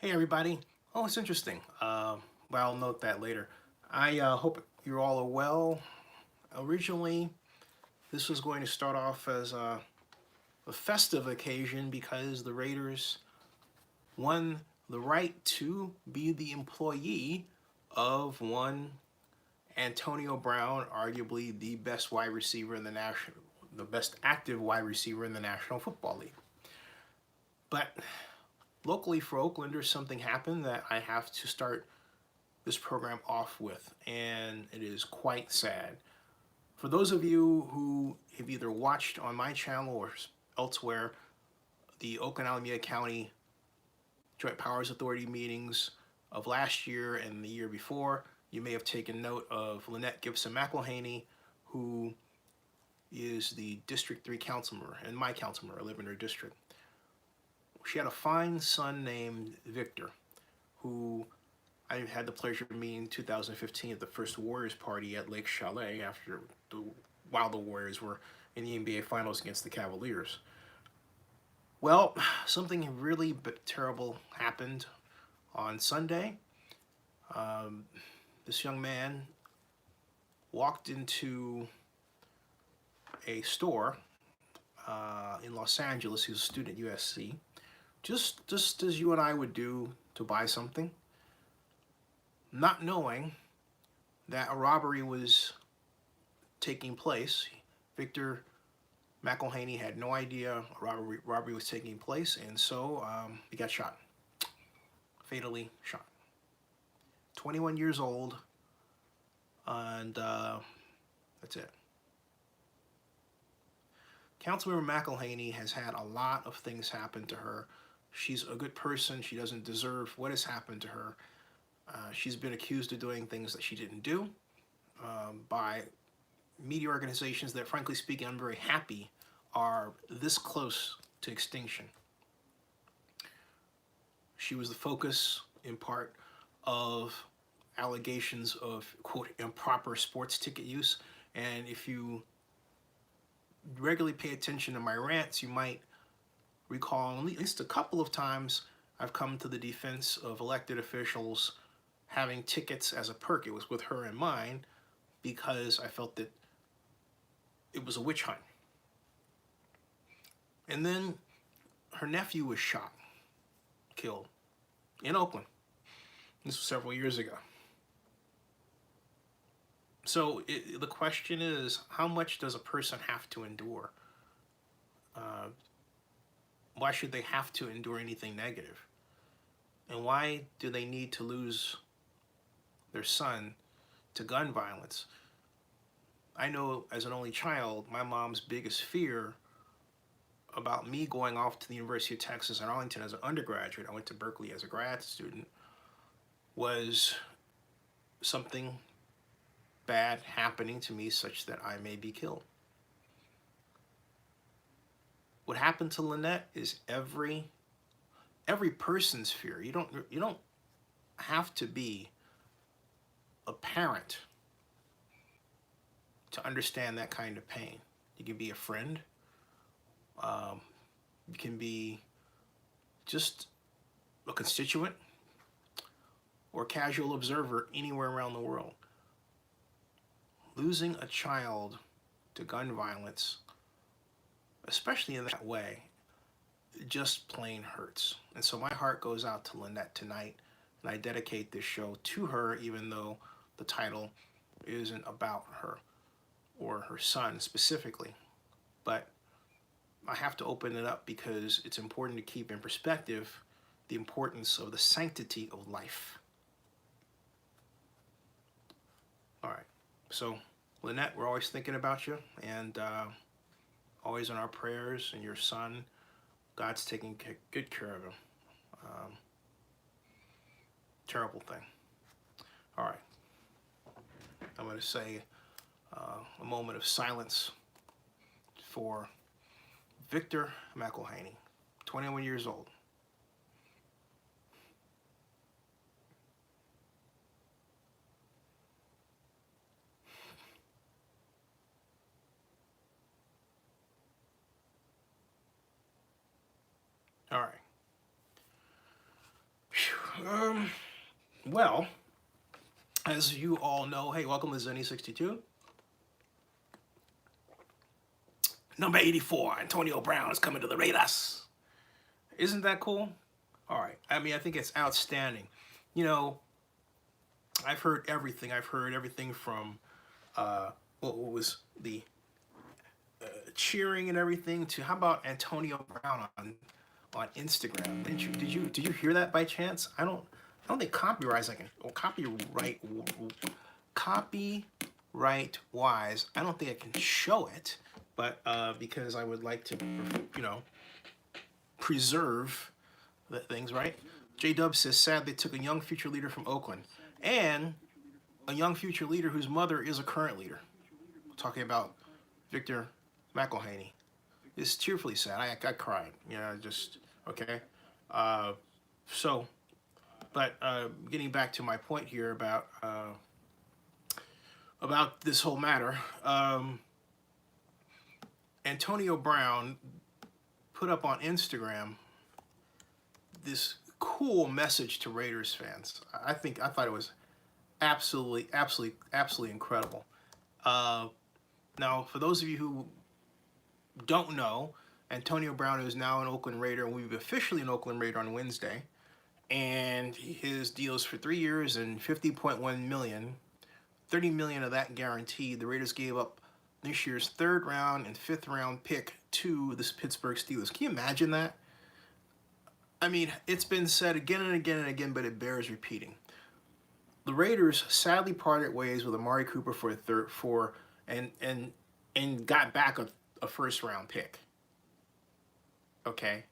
Hey everybody. Oh, it's interesting. Well, I'll note that later. I hope you all are well. Originally, this was going to start off as a festive occasion because the Raiders won the right to be the employee of one Antonio Brown, arguably the best wide receiver in the best active wide receiver in the National Football League. But locally for Oaklanders, something happened that I have to start this program off with, and it is quite sad. For those of you who have either watched on my channel or elsewhere the Oakland Alameda County Joint Powers Authority meetings of last year and the year before, you may have taken note of Lynette Gibson McElhaney, who is the District 3 council member and my council member. I live in her district. She had a fine son named Victor, who I had the pleasure of meeting in 2015 at the first Warriors party at Lake Chalet while the Warriors were in the NBA Finals against the Cavaliers. Well, something really terrible happened on Sunday. This young man walked into a store in Los Angeles. He was a student at USC, just as you and I would do to buy something, not knowing that a robbery was taking place. Victor McElhaney had no idea a robbery was taking place, and so he got shot, fatally shot. 21 years old, and that's it. Councilmember McElhaney has had a lot of things happen to her. She's a good person. She doesn't deserve what has happened to her. She's been accused of doing things that she didn't do by media organizations that, frankly speaking, I'm very happy are this close to extinction. She was the focus, in part, of allegations of, quote, improper sports ticket use. And if you regularly pay attention to my rants, you might recall at least a couple of times I've come to the defense of elected officials having tickets as a perk. It was with her in mind because I felt that it was a witch hunt. And then her nephew was shot, killed in Oakland. This was several years ago. So the question is, how much does a person have to endure? Why should they have to endure anything negative? And why do they need to lose their son to gun violence? I know as an only child, my mom's biggest fear about me going off to the University of Texas at Arlington as an undergraduate, I went to Berkeley as a grad student, was something bad happening to me such that I may be killed. What happened to Lynette is every person's fear. You don't have to be a parent to understand that kind of pain. You can be a friend. You can be just a constituent or a casual observer anywhere around the world. Losing a child to gun violence, especially in that way, just plain hurts. And so my heart goes out to Lynette tonight, and I dedicate this show to her, even though the title isn't about her or her son specifically. But I have to open it up because it's important to keep in perspective the importance of the sanctity of life. All right, so Lynette, we're always thinking about you, and always in our prayers, and your son, God's taking good care of him. Terrible thing. All right, I'm going to say a moment of silence for Victor McElhaney, 21 years old. All right. Whew. Well, as you all know, hey, welcome to Zenny62. Number 84, Antonio Brown is coming to the Raiders. Isn't that cool? All right. I mean, I think it's outstanding. You know, I've heard everything. I've heard everything from what was the cheering and everything to how about Antonio Brown on Instagram? Did you hear that by chance? I don't think copyright wise, I don't think I can show it, but because I would like to, preserve the things, right? J Dub says, sad they took a young future leader from Oakland and a young future leader whose mother is a current leader. We're talking about Victor McElhaney. It's tearfully sad. I cried. Just okay. Uh, so, but getting back to my point here about this whole matter, Antonio Brown put up on Instagram this cool message to Raiders fans. I thought it was absolutely incredible. Now, for those of you who don't know, Antonio Brown is now an Oakland Raider, and we've officially an Oakland Raider on Wednesday. And his deal is for 3 years and $50.1 million. $30 million of that guaranteed. The Raiders gave up this year's 3rd round and 5th round pick to the Pittsburgh Steelers. Can you imagine that? I mean, it's been said again and again and again, but it bears repeating. The Raiders sadly parted ways with Amari Cooper and got back a 1st round pick. Okay.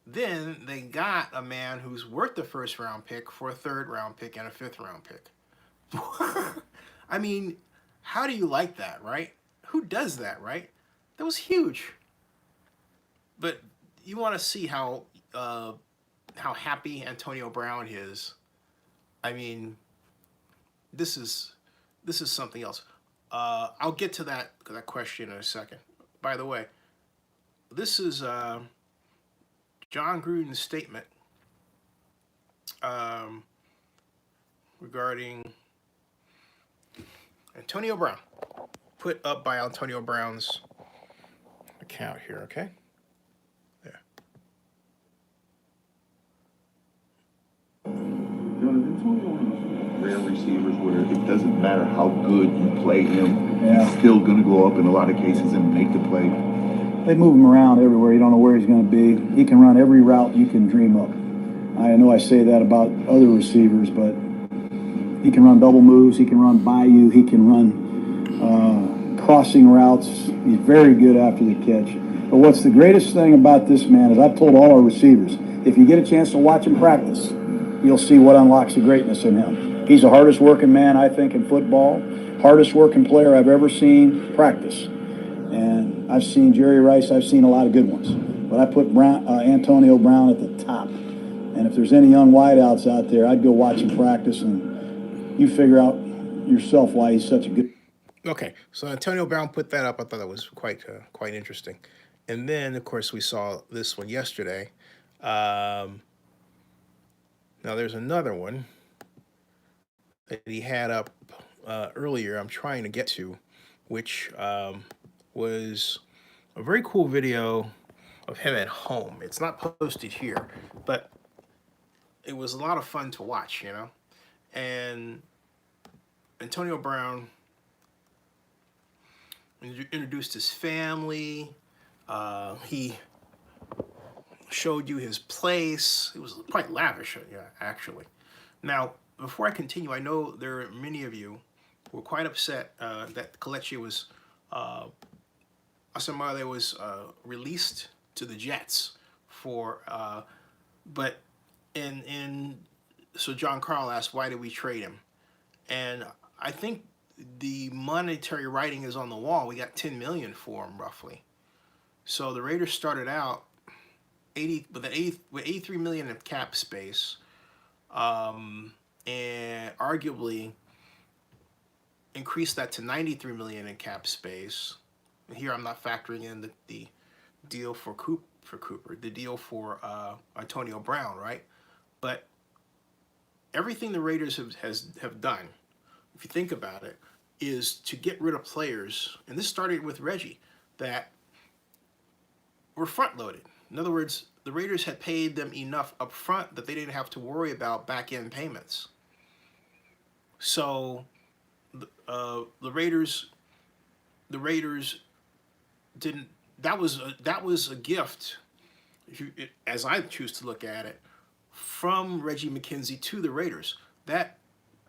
Then they got a man who's worth the 1st round pick for a 3rd round pick and a 5th round pick. I mean, how do you like that, right? Who does that, right? That was huge. But you want to see how happy Antonio Brown is. I mean, this is something else. I'll get to that question in a second. By the way, this is Jon Gruden's statement regarding Antonio Brown, put up by Antonio Brown's account here, okay? There. Rare receivers where it doesn't matter how good you play him, he's still going to go up in a lot of cases and make the play. They move him around everywhere. You don't know where he's going to be. He can run every route you can dream up. I know I say that about other receivers, but he can run double moves. He can run by you. He can run crossing routes. He's very good after the catch. But what's the greatest thing about this man is I've told all our receivers, if you get a chance to watch him practice, you'll see what unlocks the greatness in him. He's the hardest working man, I think, in football. Hardest working player I've ever seen practice. And I've seen Jerry Rice. I've seen a lot of good ones. But I put Antonio Brown at the top. And if there's any young wideouts out there, I'd go watch him practice, and you figure out yourself why he's such a good. Okay, so Antonio Brown put that up. I thought that was quite interesting. And then, of course, we saw this one yesterday. Now, there's another one that he had up earlier I'm trying to get to, which was a very cool video of him at home. It's not posted here, but it was a lot of fun to watch, And Antonio Brown introduced his family. He showed you his place. It was quite lavish, actually. Now, before I continue, I know there are many of you who were quite upset that Kelechi was, Asamale was released to the Jets so John Carl asked, why did we trade him? And I think the monetary writing is on the wall. We got $10 million for him, roughly. So the Raiders started out with $83 million in cap space, and arguably increased that to $93 million in cap space. And here I'm not factoring in the deal for Cooper, the deal for Antonio Brown, right? But everything the Raiders have done, if you think about it, is to get rid of players, and this started with Reggie, that were front loaded. In other words, the Raiders had paid them enough up front that they didn't have to worry about back end payments. So the Raiders didn't. That was a gift, as I choose to look at it, from Reggie McKenzie to the Raiders. That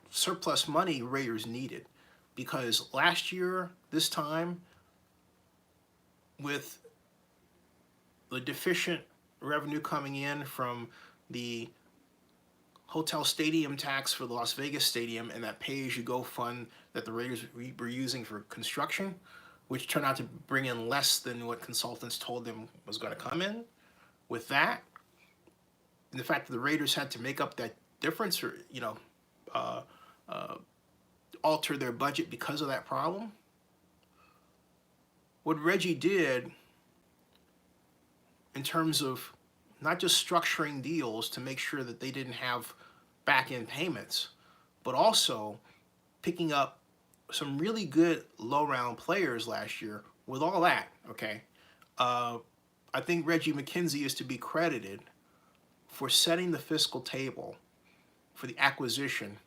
surplus money Raiders needed, because last year, this time, with the deficient revenue coming in from the hotel stadium tax for the Las Vegas Stadium and that pay-as-you-go fund that the Raiders were using for construction, which turned out to bring in less than what consultants told them was going to come in. With that, and the fact that the Raiders had to make up that difference, or alter their budget because of that problem, what Reggie did in terms of not just structuring deals to make sure that they didn't have back-end payments, but also picking up some really good low-round players last year. With all that, okay, I think Reggie McKenzie is to be credited for setting the fiscal table for the acquisition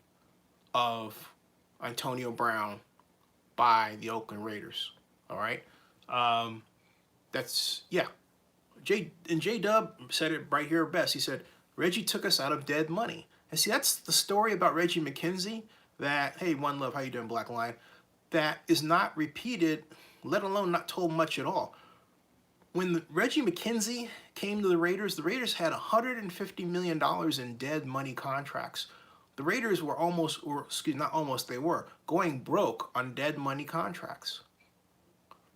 of Antonio Brown by the Oakland Raiders. All right, J-Dub said it right here best. He said, Reggie took us out of dead money. And see, that's the story about Reggie McKenzie that, hey, One Love, how you doing, Black Lion? That is not repeated, let alone not told much at all. When Reggie McKenzie came to the Raiders had $150 million in dead money contracts. The Raiders were they were going broke on dead money contracts.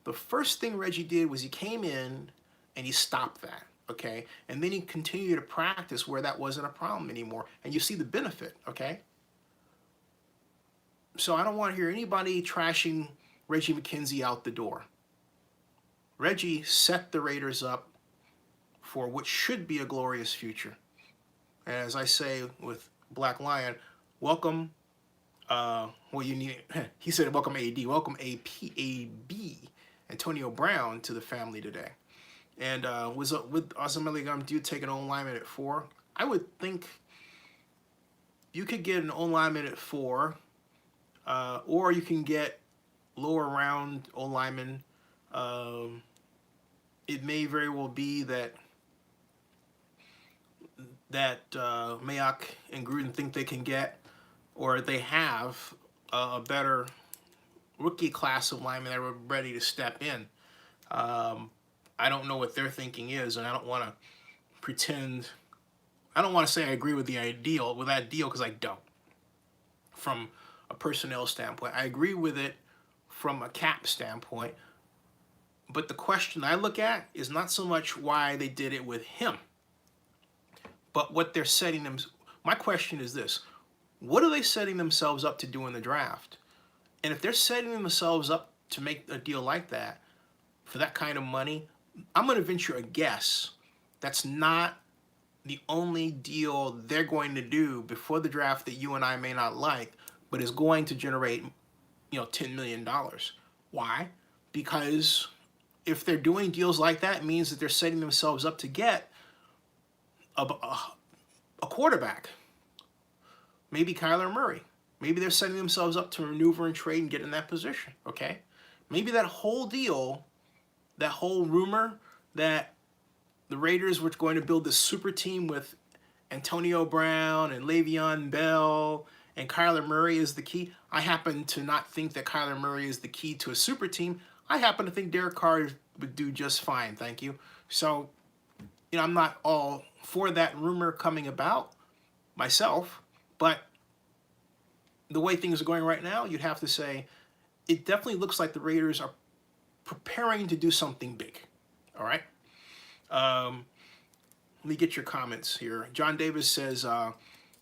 The first thing Reggie did was he came in and he stopped that, okay? And then he continued to practice where that wasn't a problem anymore. And you see the benefit, okay? So I don't want to hear anybody trashing Reggie McKenzie out the door. Reggie set the Raiders up for what should be a glorious future. And as I say with Black Lion, welcome, he said welcome AD, welcome APAB, Antonio Brown, to the family today. And was with ultimately going to take an O-lineman at 4. I would think you could get an O-lineman at 4, or you can get lower round O-lineman. It may very well be that Mayock and Gruden think they can get, or they have a better rookie class of linemen that are ready to step in. I don't know what their thinking is, and I don't want to pretend. I don't want to say I agree with that deal, because I don't. From a personnel standpoint, I agree with it from a cap standpoint. But the question I look at is not so much why they did it with him, but what they're setting them. My question is this: what are they setting themselves up to do in the draft? And if they're setting themselves up to make a deal like that for that kind of money, I'm going to venture a guess that's not the only deal they're going to do before the draft that you and I may not like, but is going to generate, $10 million. Why? Because if they're doing deals like that, it means that they're setting themselves up to get a quarterback. Maybe Kyler Murray. Maybe they're setting themselves up to maneuver and trade and get in that position, okay? Maybe that whole deal, that whole rumor that the Raiders were going to build this super team with Antonio Brown and Le'Veon Bell and Kyler Murray is the key. I happen to not think that Kyler Murray is the key to a super team. I happen to think Derek Carr would do just fine, thank you. So, I'm not all for that rumor coming about myself, but the way things are going right now, you'd have to say it definitely looks like the Raiders are preparing to do something big. All right. Let me get your comments here. John Davis says,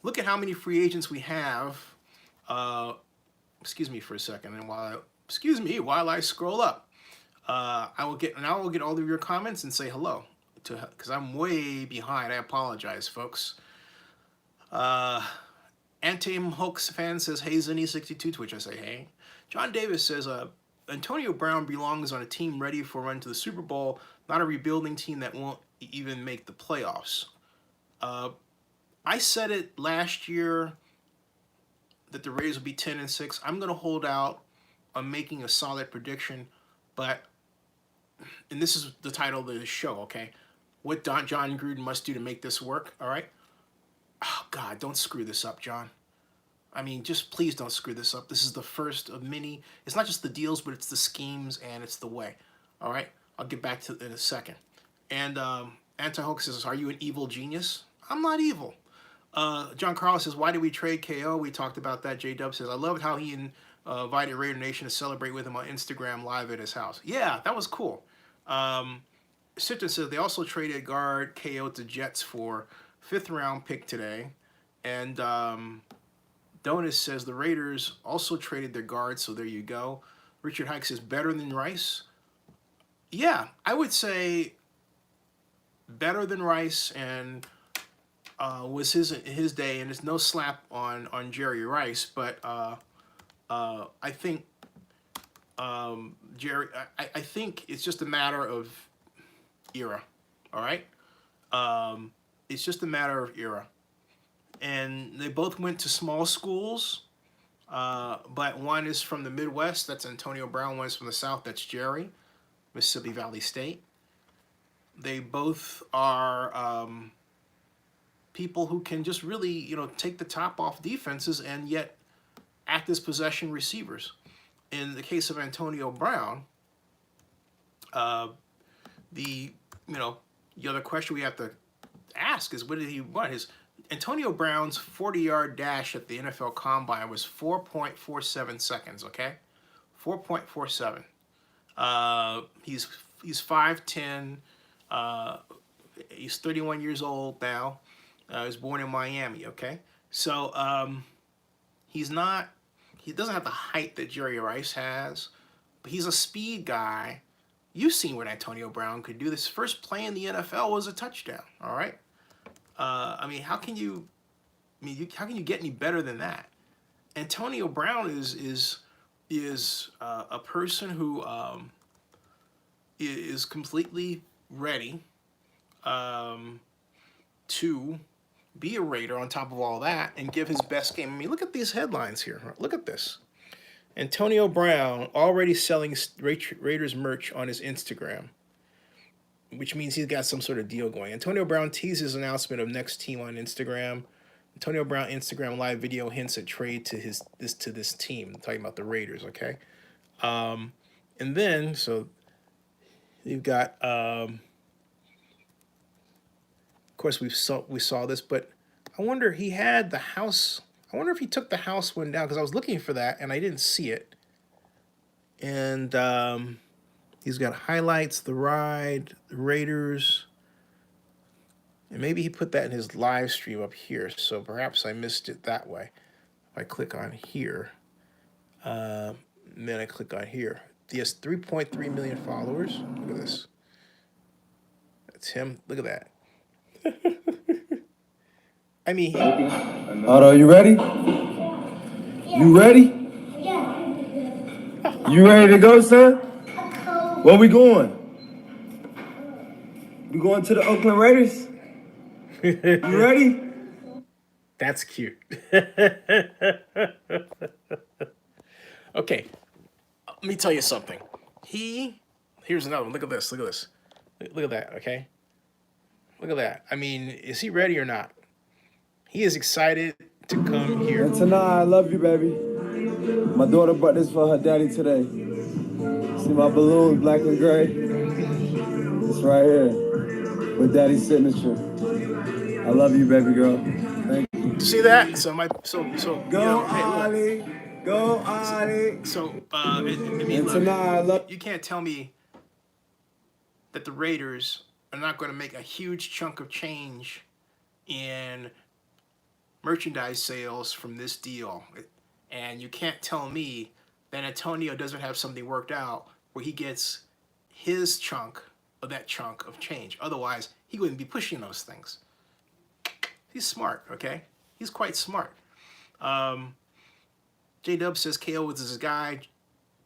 look at how many free agents we have. Excuse me for a second. And while I scroll up, I will get all of your comments and say hello because I'm way behind. I apologize, folks. Antim Hooks fan says, hey, Zinny62 Twitch. I say, hey. John Davis says, Antonio Brown belongs on a team ready for a run to the Super Bowl, not a rebuilding team that won't even make the playoffs. I said it last year that the Rays would be 10-6. I'm going to hold out on making a solid prediction, but, and this is the title of the show, okay? What Jon Gruden must do to make this work, all right? Oh, God, don't screw this up, John. I mean, just please don't screw this up. This is the first of many. It's not just the deals, but it's the schemes and it's the way. All right? I'll get back to it in a second. And Anti-Hoax says, are you an evil genius? I'm not evil. John Carlos says, why did we trade KO? We talked about that. J-Dub says, I loved how he invited Raider Nation to celebrate with him on Instagram live at his house. Yeah, that was cool. Sifton says, they also traded guard KO to Jets for 5th round pick today. And Donis says the Raiders also traded their guard, so there you go. Richard Hike says better than Rice. Yeah, I would say better than Rice, and was his day, and it's no slap on Jerry Rice, but I think Jerry. I think it's just a matter of era. All right, it's just a matter of era. And they both went to small schools, but one is from the Midwest, that's Antonio Brown. One is from the South, that's Jerry, Mississippi Valley State. They both are people who can just really, take the top off defenses and yet act as possession receivers. In the case of Antonio Brown, the other question we have to ask is, what did he want? Antonio Brown's 40-yard dash at the NFL Combine was 4.47 seconds, okay? 4.47. He's 5'10". He's 31 years old now. He was born in Miami, okay? So he doesn't have the height that Jerry Rice has, but he's a speed guy. You've seen what Antonio Brown could do. This first play in the NFL was a touchdown, all right? I mean, how can you get any better than that? Antonio Brown is a person who is completely ready to be a Raider on top of all that and give his best game. I mean, look at these headlines here. Look at this. Antonio Brown already selling Raiders merch on his Instagram, which means he's got some sort of deal going. Antonio Brown teases announcement of next team on Instagram. Antonio Brown Instagram live video hints at trade to this team. I'm talking about the Raiders, okay? And then, so you've got, of course, we saw this, but I wonder he had the house. I wonder if he took the house one down, because I was looking for that and I didn't see it. And he's got highlights, the ride, the Raiders, and maybe he put that in his live stream up here, so perhaps I missed it that way. If I click on here, and then I click on here. He has 3.3 million followers. Look at this. That's him. Look at that. I mean, Otto, you ready? You ready? You ready to go, son? Where we going? We going to the Oakland Raiders? You ready? That's cute. Okay, let me tell you something. Here's another one. Look at this. Look at this. Look at that, okay? Look at that. I mean, is he ready or not? He is excited to come here. And tonight, I love you, baby. My daughter bought this for her daddy today. See my balloon, black and gray? It's right here with daddy's signature. I love you, baby girl. Thank you. See that? So Go, hey, Ollie. Go, Ollie. So I mean, And look, tonight, I love you can't tell me that the Raiders are not going to make a huge chunk of change in merchandise sales from this deal. And you can't tell me that Antonio doesn't have something worked out where he gets his chunk of that chunk of change. Otherwise, he wouldn't be pushing those things. He's smart, okay? He's quite smart. J-Dub says KO is his guy.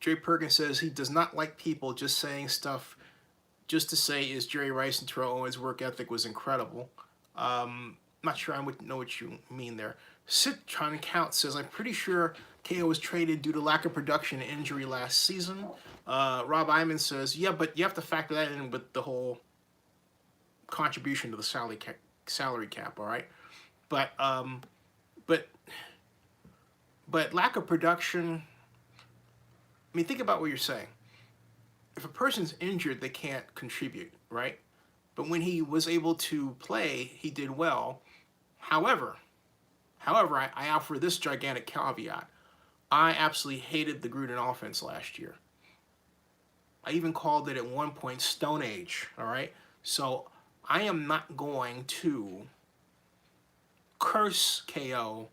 Jay Perkins says he does not like people just saying stuff just to say is Jerry Rice and Terrell Owens' work ethic was incredible. Not sure I would know what you mean there. Citron Count says, I'm pretty sure KO was traded due to lack of production and injury last season. Rob Iman says, yeah, but you have to factor that in with the whole contribution to the salary cap, all right? But lack of production, I mean, think about what you're saying. If a person's injured, they can't contribute, right? But when he was able to play, he did well. However, I offer this gigantic caveat. I absolutely hated the Gruden offense last year. I even called it at one point Stone Age, all right? So I am not going to curse KO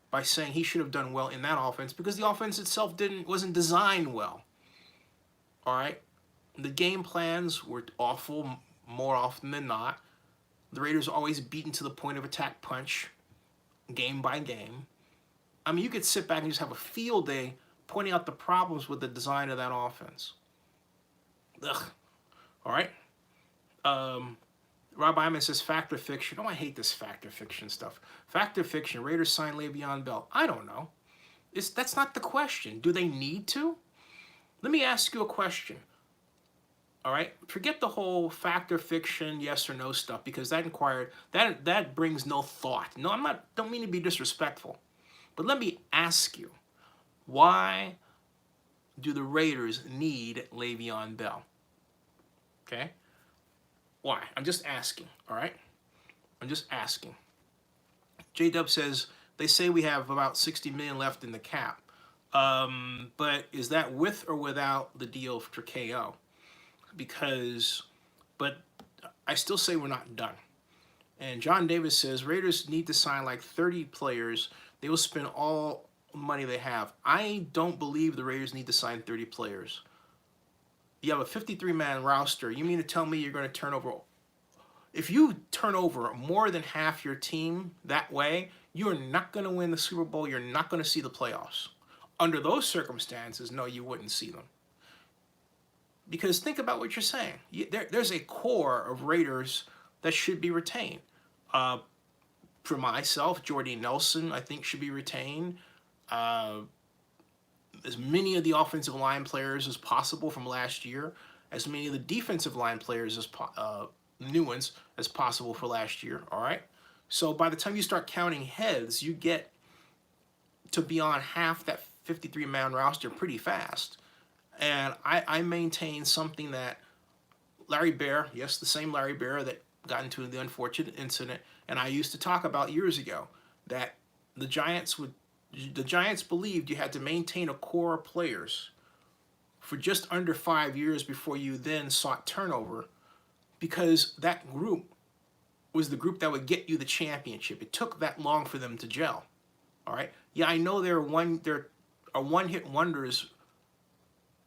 by saying he should have done well in that offense because the offense itself wasn't designed well. All right? The game plans were awful more often than not. The Raiders are always beaten to the point of attack punch, game by game. I mean, you could sit back and just have a field day pointing out the problems with the design of that offense. Ugh. All right? Rob Iman says fact or fiction. Oh, I hate this fact or fiction stuff. Fact or fiction, Raiders sign Le'Veon Bell. I don't know. That's not the question. Do they need to? Let me ask you a question. All right? Forget the whole fact or fiction, yes or no stuff, because that brings no thought. No, don't mean to be disrespectful. But let me ask you, why do the Raiders need Le'Veon Bell? Okay? Why? I'm just asking, all right? I'm just asking. J-Dub says, they say we have about $60 million left in the cap. But is that with or without the deal for KO? But I still say we're not done. And John Davis says, Raiders need to sign like 30 players. They will spend all the money they have. I don't believe the Raiders need to sign 30 players. You have a 53-man roster. You mean to tell me you're going to turn over? If you turn over more than half your team that way, you are not going to win the Super Bowl. You're not going to see the playoffs. Under those circumstances, no, you wouldn't see them. Because think about what you're saying. There's a core of Raiders that should be retained. For myself, Jordy Nelson, I think, should be retained. As many of the offensive line players as possible from last year, as many of the defensive line players as new ones as possible for last year. All right. So by the time you start counting heads, you get to beyond half that 53-man roster pretty fast. And I maintain something that Larry Bear, yes, the same Larry Bear that got into the unfortunate incident, and I used to talk about years ago, that the Giants believed you had to maintain a core of players for just under 5 years before you then sought turnover, because that group was the group that would get you the championship. It took that long for them to gel. All right. Yeah, I know there are one-hit wonders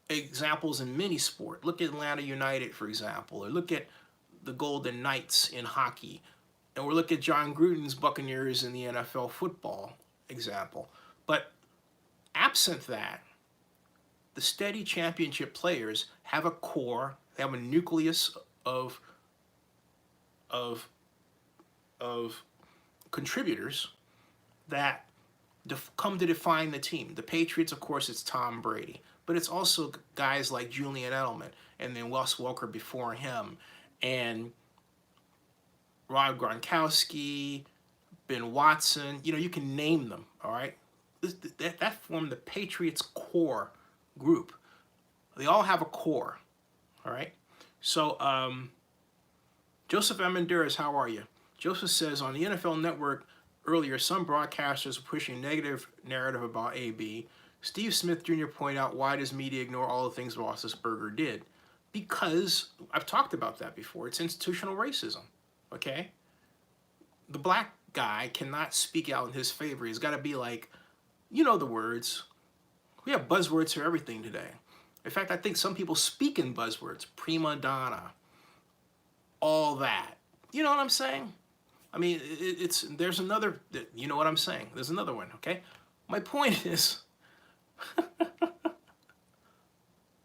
examples in many sport. Look at Atlanta United, for example, or look at the Golden Knights in hockey, or look at Jon Gruden's Buccaneers in the NFL football example. But absent that, the steady championship players have a core, they have a nucleus of contributors that come to define the team. The Patriots, of course, it's Tom Brady, but it's also guys like Julian Edelman, and then Wes Welker before him, and Rob Gronkowski, Ben Watson. You know, you can name them, all right? That formed the Patriots core group. They all have a core, all right? So, Joseph Amenderis, how are you? Joseph says, on the NFL Network earlier, some broadcasters are pushing a negative narrative about AB. Steve Smith Jr. pointed out, why does media ignore all the things Roethlisberger did? Because I've talked about that before. It's institutional racism, okay? The black guy cannot speak out in his favor. He's got to be like, you know the words. We have buzzwords for everything today. In fact, I think some people speak in buzzwords. Prima donna. All that. You know what I'm saying? I mean, there's another, you know what I'm saying? There's another one, okay? My point is,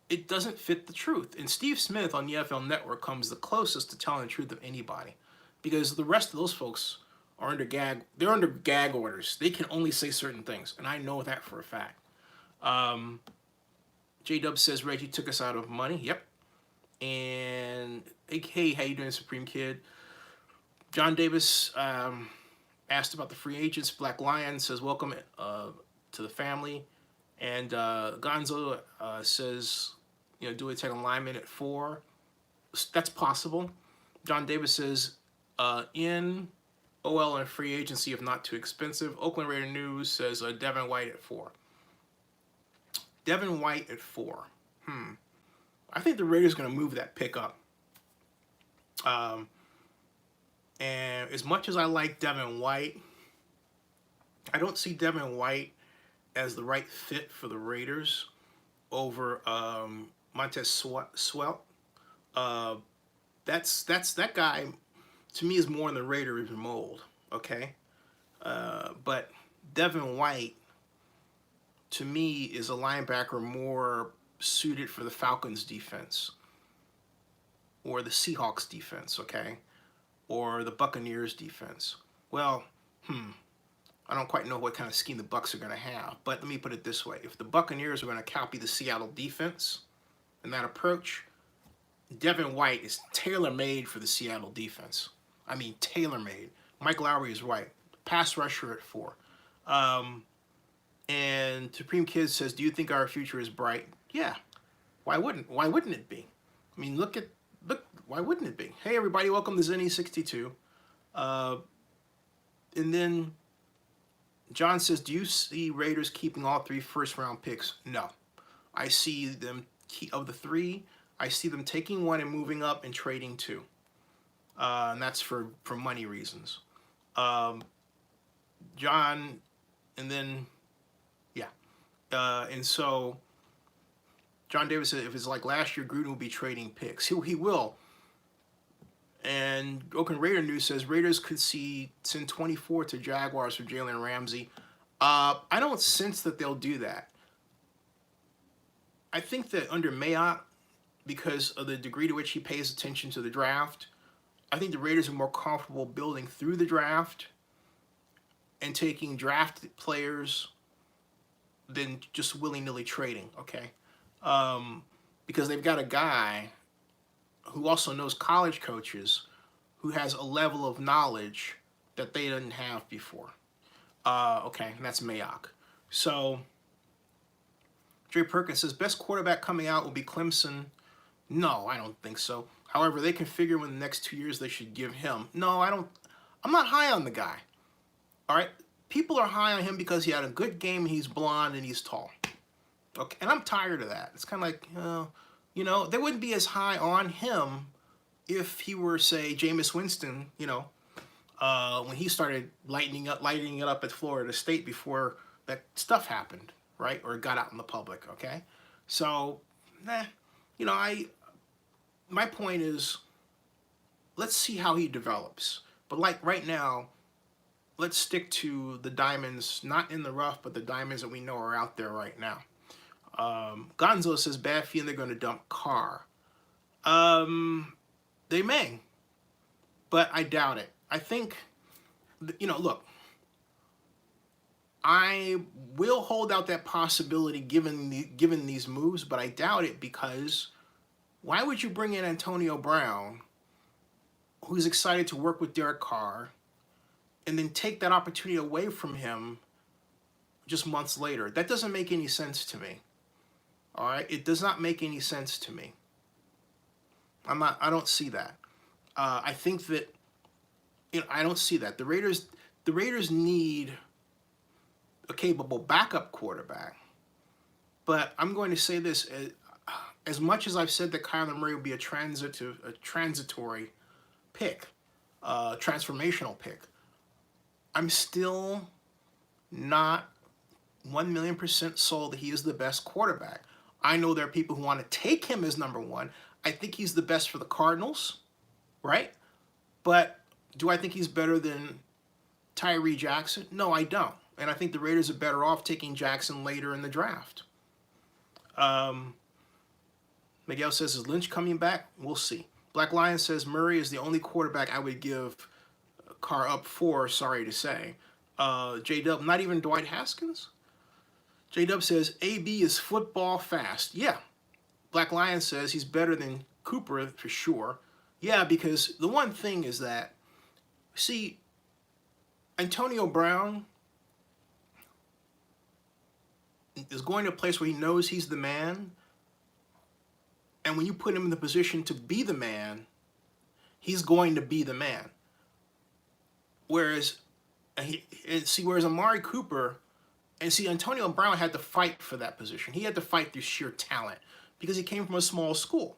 it doesn't fit the truth. And Steve Smith on the NFL Network comes the closest to telling the truth of anybody, because the rest of those folks are under gag. They're under gag orders. They can only say certain things, and I know that for a fact. J-Dub says Reggie took us out of money. Yep. And hey, how you doing, Supreme Kid? John Davis asked about the free agents. Black Lion says welcome to the family. And Gonzo says, you know, do a tech alignment at 4. That's possible. John Davis says in OL and free agency if not too expensive. Oakland Raider News says Devin White at 4. Devin White at 4. I think the Raiders are going to move that pick up. And as much as I like Devin White, I don't see Devin White as the right fit for the Raiders over Montez Sweat. That guy to me is more in the Raiders mold. Okay, but Devin White to me is a linebacker more suited for the Falcons defense or the Seahawks defense. Okay. Or the Buccaneers defense. Well, I don't quite know what kind of scheme the Bucs are going to have, but let me put it this way. If the Buccaneers are going to copy the Seattle defense in that approach, Devin White is tailor-made for the Seattle defense. I mean, tailor-made. Mike Lowry is right. Pass rusher at 4. And Supreme Kid says, do you think our future is bright? Yeah. Why wouldn't it be? I mean, look, why wouldn't it be? Hey, everybody, welcome to Zenny62. And then John says, do you see Raiders keeping all 3 first-round picks? No. I see them, of the 3, I see them taking 1 and moving up and trading 2. And that's for money reasons. John, and then, yeah. And so John Davis said, if it's like last year, Gruden will be trading picks. He will. And Oakland Raider News says Raiders could send 24 to Jaguars for Jalen Ramsey. I don't sense that they'll do that. I think that under Mayock, because of the degree to which he pays attention to the draft, I think the Raiders are more comfortable building through the draft and taking drafted players than just willy-nilly trading, okay? Because they've got a guy who also knows college coaches, who has a level of knowledge that they didn't have before. Okay, and that's Mayock. So, Dre Perkins says, best quarterback coming out will be Clemson. No, I don't think so. However, they can figure when the next 2 years they should give him. No, I'm not high on the guy. All right? People are high on him because he had a good game, and he's blonde, and he's tall. Okay, and I'm tired of that. It's kind of like, you know, they wouldn't be as high on him if he were, say, Jameis Winston, you know, when he started lighting it up at Florida State before that stuff happened, right? Or it got out in the public, okay? So, you know, my point is, let's see how he develops. But like right now, let's stick to the diamonds, not in the rough, but the diamonds that we know are out there right now. Gonzo says, bad feeling they're going to dump Carr. They may, but I doubt it. I think, you know, look, I will hold out that possibility given these moves, but I doubt it because why would you bring in Antonio Brown, who's excited to work with Derek Carr, and then take that opportunity away from him just months later? That doesn't make any sense to me. All right, it does not make any sense to me. I don't see that. I think that, you know, I don't see that. The Raiders need a capable backup quarterback. But I'm going to say this: as much as I've said that Kyler Murray will be a transitory pick, transformational pick, I'm still not 1,000,000% sold that he is the best quarterback. I know there are people who want to take him as number 1. I think he's the best for the Cardinals, right? But Do I think he's better than Tyree Jackson? No, I don't. And I think the Raiders are better off taking Jackson later in the draft. Miguel says, is Lynch coming back? We'll see. Black Lion says, Murray is the only quarterback I would give Carr up for, sorry to say. J-Dub, not even Dwight Haskins? J-Dub says, AB is football fast. Yeah. Black Lion says he's better than Cooper for sure. Yeah, because the one thing is that, see, Antonio Brown is going to a place where he knows he's the man. And when you put him in the position to be the man, he's going to be the man. Whereas Amari Cooper, and see, Antonio Brown had to fight for that position. He had to fight through sheer talent because he came from a small school.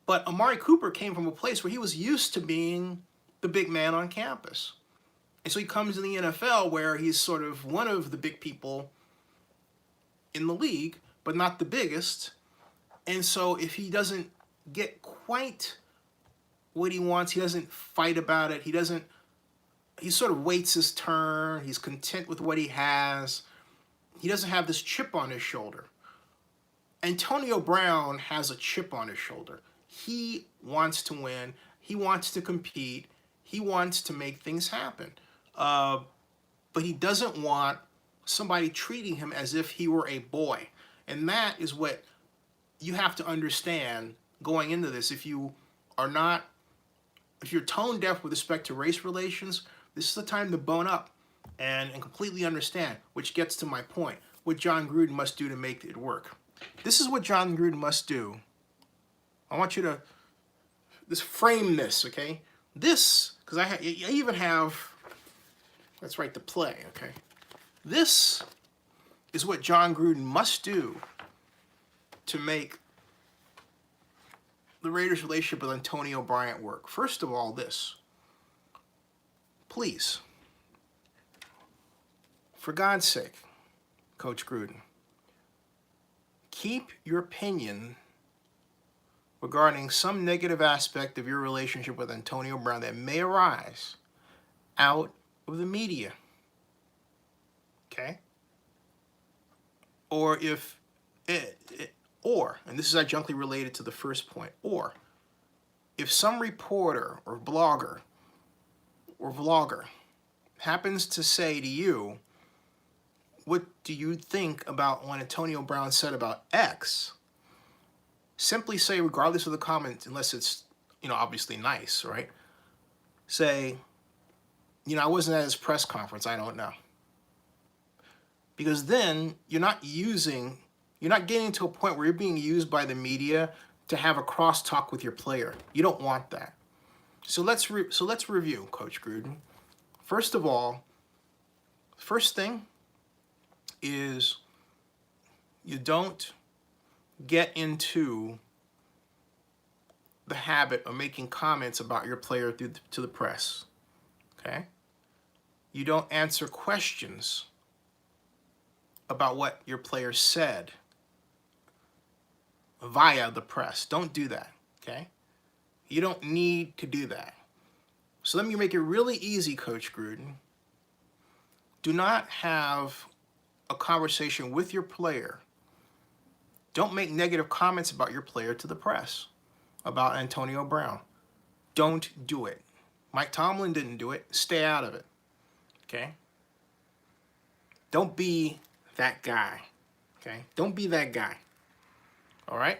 But Amari Cooper came from a place where he was used to being the big man on campus. And so he comes in the NFL where he's sort of one of the big people in the league, but not the biggest. And so if he doesn't get quite what he wants, he doesn't fight about it, he sort of waits his turn, he's content with what he has, he doesn't have this chip on his shoulder. Antonio Brown has a chip on his shoulder. He wants to win, he wants to compete, he wants to make things happen. But he doesn't want somebody treating him as if he were a boy. And that is what you have to understand going into this. If you're tone deaf with respect to race relations, this is the time to bone up and completely understand, which gets to my point, what Jon Gruden must do to make it work. This is what Jon Gruden must do. I want you to just frame this, okay? This, because I even have, let's write the play, okay? This is what Jon Gruden must do to make the Raiders' relationship with Antonio Bryant work. First of all, this. Please, for God's sake, Coach Gruden, keep your opinion regarding some negative aspect of your relationship with Antonio Brown that may arise out of the media. Okay? Or if, and this is adjunctly related to the first point, or if some reporter or blogger or vlogger happens to say to you, what do you think about what Antonio Brown said about X? Simply say, regardless of the comment, unless it's, obviously nice, right? Say, I wasn't at his press conference, I don't know. Because then you're not getting to a point where you're being used by the media to have a crosstalk with your player. You don't want that. So let's review, Coach Gruden. First of all, first thing is you don't get into the habit of making comments about your player to the press. Okay? You don't answer questions about what your player said via the press. Don't do that, okay? You don't need to do that. So let me make it really easy, Coach Gruden. Do not have a conversation with your player. Don't make negative comments about your player to the press, about Antonio Brown. Don't do it. Mike Tomlin didn't do it. Stay out of it, okay? Don't be that guy, okay? Don't be that guy, all right?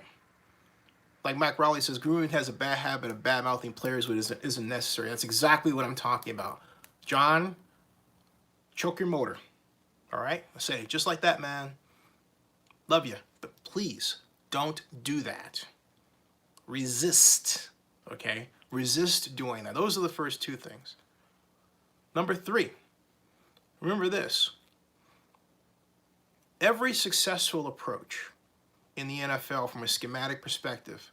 Like Mike Rowley says, Gruden has a bad habit of bad-mouthing players when it isn't necessary. That's exactly what I'm talking about. John, choke your motor, all right? I say, just like that, man. Love you, but please don't do that. Resist, okay? Resist doing that. Those are the first two things. Number 3, remember this. Every successful approach in the NFL from a schematic perspective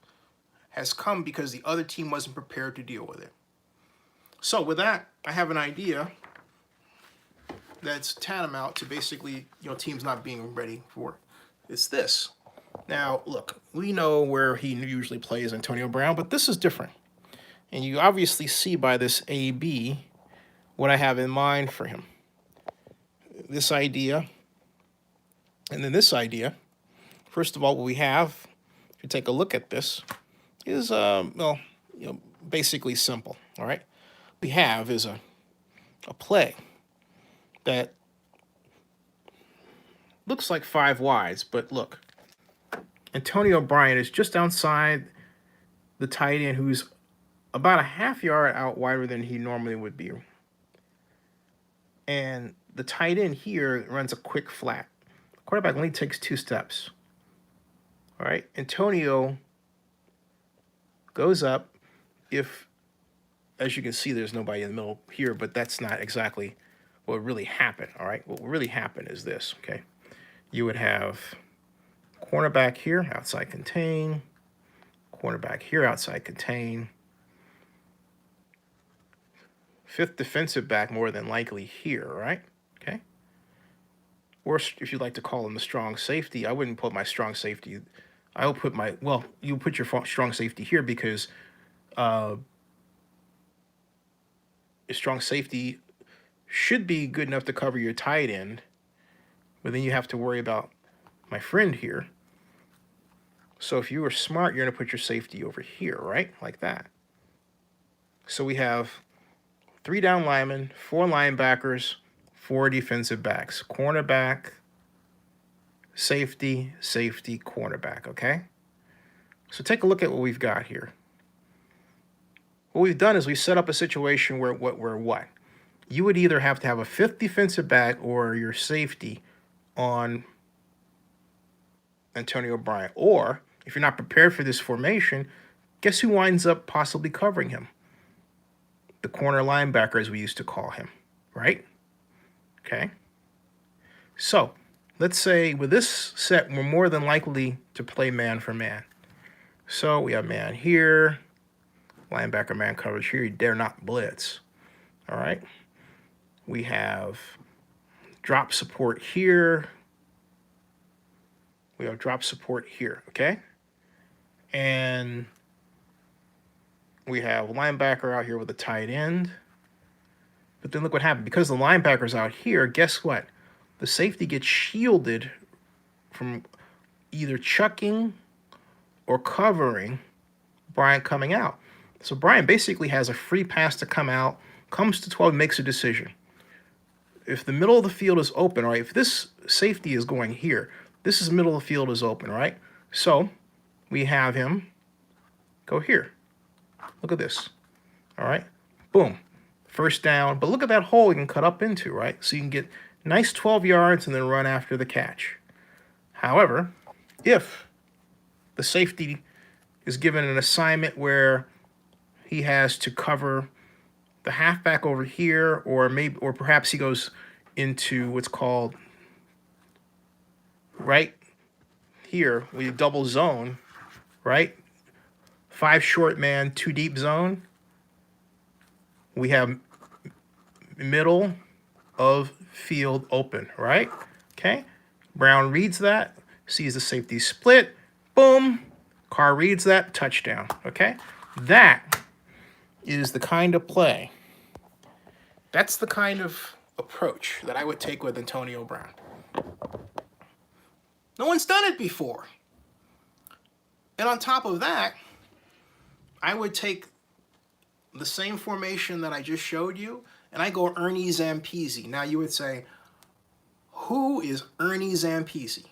has come because the other team wasn't prepared to deal with it. So with that, I have an idea that's tantamount to basically, teams not being ready for it. It's this. Now, look, we know where he usually plays, Antonio Brown, but this is different. And you obviously see by this AB what I have in mind for him. This idea, and then this idea. First of all, what we have, if you take a look at this, is well, basically simple. All right, what we have is a play that looks like 5 wides, but look, Antonio Bryant is just outside the tight end, who's about a half yard out wider than he normally would be. And the tight end here runs a quick flat. The quarterback only takes 2 steps. All right, Antonio goes up. If, as you can see, there's nobody in the middle here, but that's not exactly what really happened. All right, what really happened is this. Okay, you would have cornerback here, outside contain, cornerback here, outside contain, 5th defensive back more than likely here, right? Okay. Or if you'd like to call him the strong safety, I wouldn't put my strong safety. I will put my, well, you put your strong safety here because your strong safety should be good enough to cover your tight end, but then you have to worry about my friend here. So if you were smart, you're going to put your safety over here, right? Like that. So we have 3 down linemen, 4 linebackers, 4 defensive backs. Cornerback, safety, safety, cornerback, okay? So take a look at what we've got here. What we've done is we set up a situation where what? You would either have to have a 5th defensive back or your safety on Antonio Bryant. Or, if you're not prepared for this formation, guess who winds up possibly covering him? The corner linebacker, as we used to call him, right? Okay. So, let's say with this set, we're more than likely to play man for man. So, we have man here, linebacker man coverage here. You dare not blitz. All right. We have drop support here. We have drop support here, okay? And we have linebacker out here with a tight end. But then look what happened. Because the linebacker's out here, guess what? The safety gets shielded from either chucking or covering Bryant coming out. So Bryant basically has a free pass to come out, comes to 12, makes a decision. If the middle of the field is open, right? If this safety is going here, this is middle of the field is open, right? So we have him go here. Look at this. All right. Boom. First down. But look at that hole you can cut up into, right? So you can get nice 12 yards and then run after the catch. However, if the safety is given an assignment where he has to cover the halfback over here, or perhaps he goes into what's called right here, we double zone, right? 5 short man, 2 deep zone. We have middle of field open, right? Okay. Brown reads that, sees the safety split, boom. Carr reads that, touchdown. Okay. That is the kind of play. That's the kind of approach that I would take with Antonio Brown. No one's done it before. And on top of that, I would take the same formation that I just showed you, and I go Ernie Zampese. Now you would say, who is Ernie Zampese?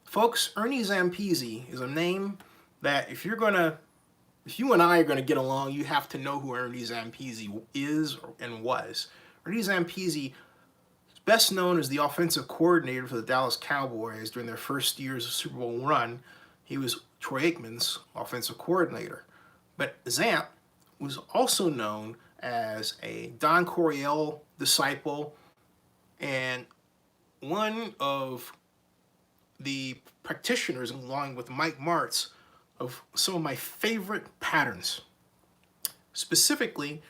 Folks, Ernie Zampese is a name that if you and I are going to get along, you have to know who Ernie Zampese is and was. Ernie Zampese is best known as the offensive coordinator for the Dallas Cowboys during their first years of Super Bowl run. He was Troy Aikman's offensive coordinator. But Zamp was also known as a Don Coryell disciple and one of the practitioners, along with Mike Martz, of some of my favorite patterns. Specifically,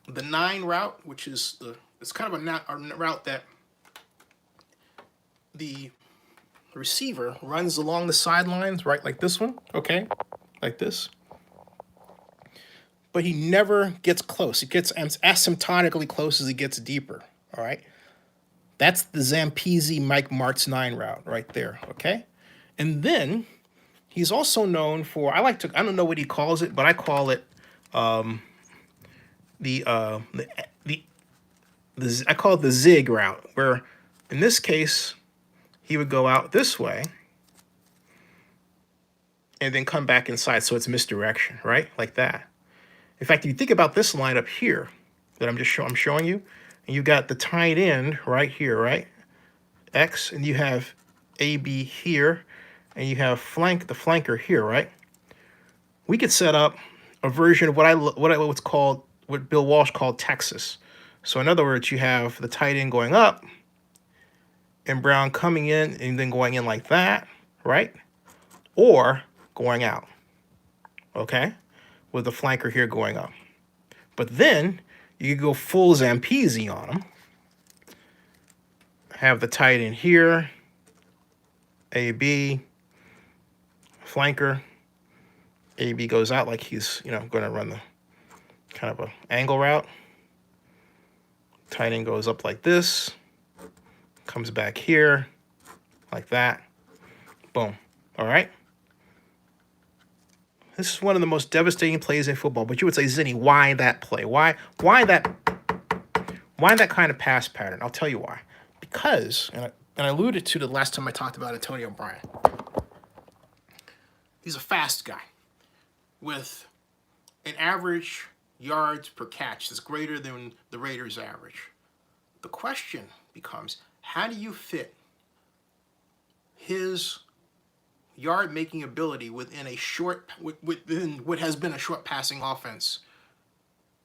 the 9 route, which is it's kind of a route that the receiver runs along the sidelines, right, like this one, okay, like this. but he never gets close. He gets as asymptotically close as he gets deeper. All right. That's the Zampese Mike Martz 9 route right there. Okay. And then he's also known for, I don't know what he calls it, but I call it I call it the zig route, where in this case, he would go out this way and then come back inside. So it's misdirection, right? Like that. In fact, if you think about this line up here that I'm showing you, and you got the tight end right here, right? X, and you have AB here, and you have the flanker here, right? We could set up a version of what Bill Walsh called Texas. So in other words, you have the tight end going up and Brown coming in and then going in like that, right? Or going out, okay? With the flanker here going up. But then you could go full Zampese on him. Have the tight end here, AB, flanker. AB goes out like he's, going to run the kind of a angle route. Tight end goes up like this, comes back here, like that. Boom. All right. This is one of the most devastating plays in football. But you would say, Zinni, why that play? Why that kind of pass pattern? I'll tell you why. Because, and I alluded to the last time I talked about Antonio Brown. He's a fast guy with an average yards per catch that's greater than the Raiders' average. The question becomes, how do you fit his yard-making ability within what has been a short passing offense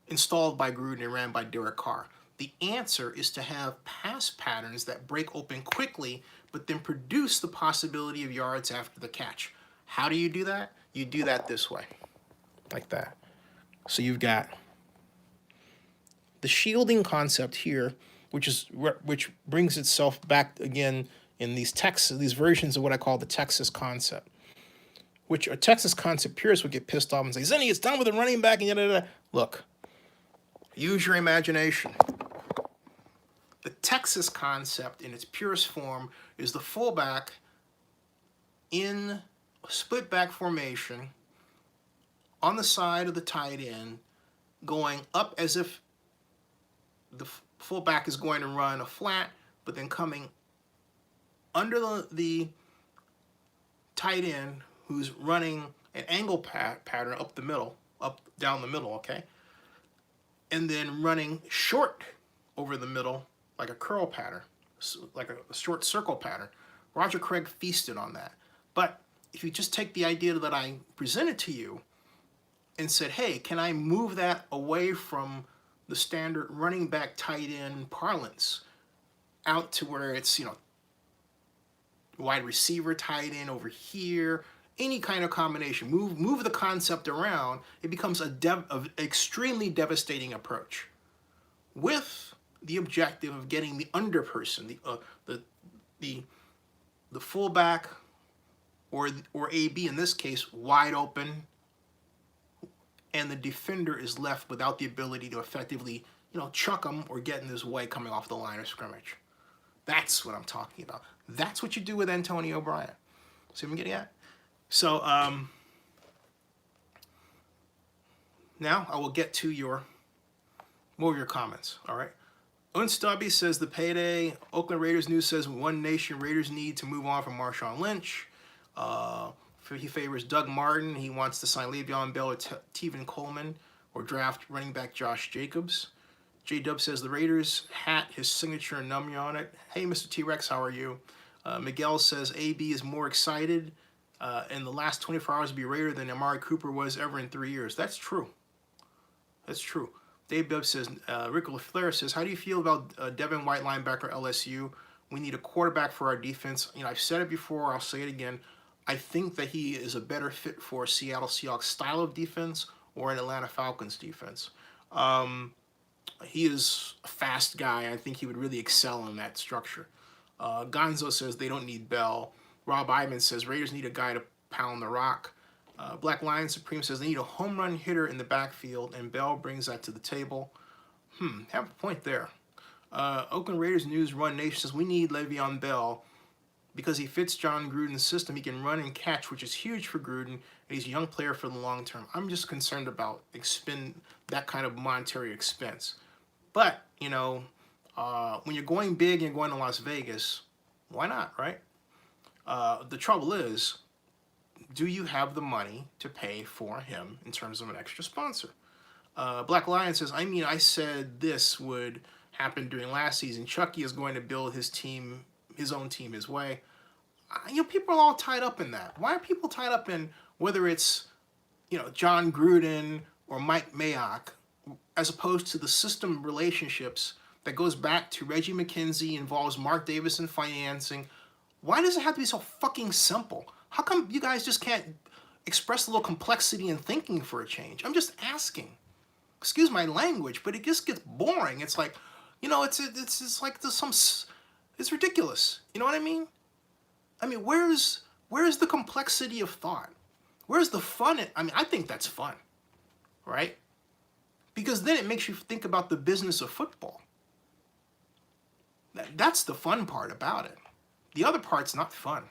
installed by Gruden and ran by Derek Carr? The answer is to have pass patterns that break open quickly, but then produce the possibility of yards after the catch. How do you do that? You do that this way, like that. So you've got the shielding concept here, which brings itself back again in these versions of what I call the Texas concept, which a Texas concept purist would get pissed off and say, Zinni, it's done with a running back and yada. Look, use your imagination. The Texas concept in its purest form is the fullback in a split back formation on the side of the tight end, going up as if the fullback is going to run a flat, but then coming under the tight end who's running an angle pattern down the middle, okay? And then running short over the middle like a curl pattern, like a short circle pattern. Roger Craig feasted on that. But if you just take the idea that I presented to you and said, hey, can I move that away from the standard running back tight end parlance out to where it's, wide receiver tight end over here, any kind of combination, move the concept around, it becomes an extremely devastating approach with the objective of getting the under person, the fullback or AB in this case wide open, and the defender is left without the ability to effectively, chuck him or get in his way coming off the line of scrimmage. That's what I'm talking about. That's what you do with Antonio Brown. See what I'm getting at? So now I will get to more of your comments. All right. Unstubby says the payday. Oakland Raiders news says One Nation Raiders need to move on from Marshawn Lynch. He favors Doug Martin. He wants to sign Le'Veon Bell or Tevin Coleman or draft running back Josh Jacobs. J-Dub says the Raiders hat his signature and number on it. Hey, Mr. T-Rex, how are you? Miguel says AB is more excited in the last 24 hours to be Raider than Amari Cooper was ever in 3 years. That's true. That's true. Dave Bibb says, Rick LaFleur says, how do you feel about Devin White, linebacker, LSU? We need a quarterback for our defense. I've said it before. I'll say it again. I think that he is a better fit for a Seattle Seahawks style of defense or an Atlanta Falcons defense. He is a fast guy. I think he would really excel in that structure. Gonzo says they don't need Bell. Rob Ivan says Raiders need a guy to pound the rock. Black Lion Supreme says they need a home run hitter in the backfield, and Bell brings that to the table. Have a point there. Oakland Raiders News Run Nation says we need Le'Veon Bell because he fits Jon Gruden's system. He can run and catch, which is huge for Gruden, and he's a young player for the long term. I'm just concerned about that kind of monetary expense. But, you know, when you're going big and going to Las Vegas, why not, right? The trouble is, do you have the money to pay for him in terms of an extra sponsor? Black Lion says, I said this would happen during last season. Chucky is going to build his own team his way. You know, people are all tied up in that. Why are people tied up in whether it's, you know, Jon Gruden or Mike Mayock, as opposed to the system relationships that goes back to Reggie McKenzie, involves Mark Davis in financing? Why does it have to be so fucking simple? How come you guys just can't express a little complexity in thinking for a change? I'm just asking. Excuse my language, but it just gets boring. It's like, you know, it's like it's ridiculous. You know what I mean? I mean, where's the complexity of thought? Where's the fun? I think that's fun, right? Because then it makes you think about the business of football. That's the fun part about it. The other part's not fun.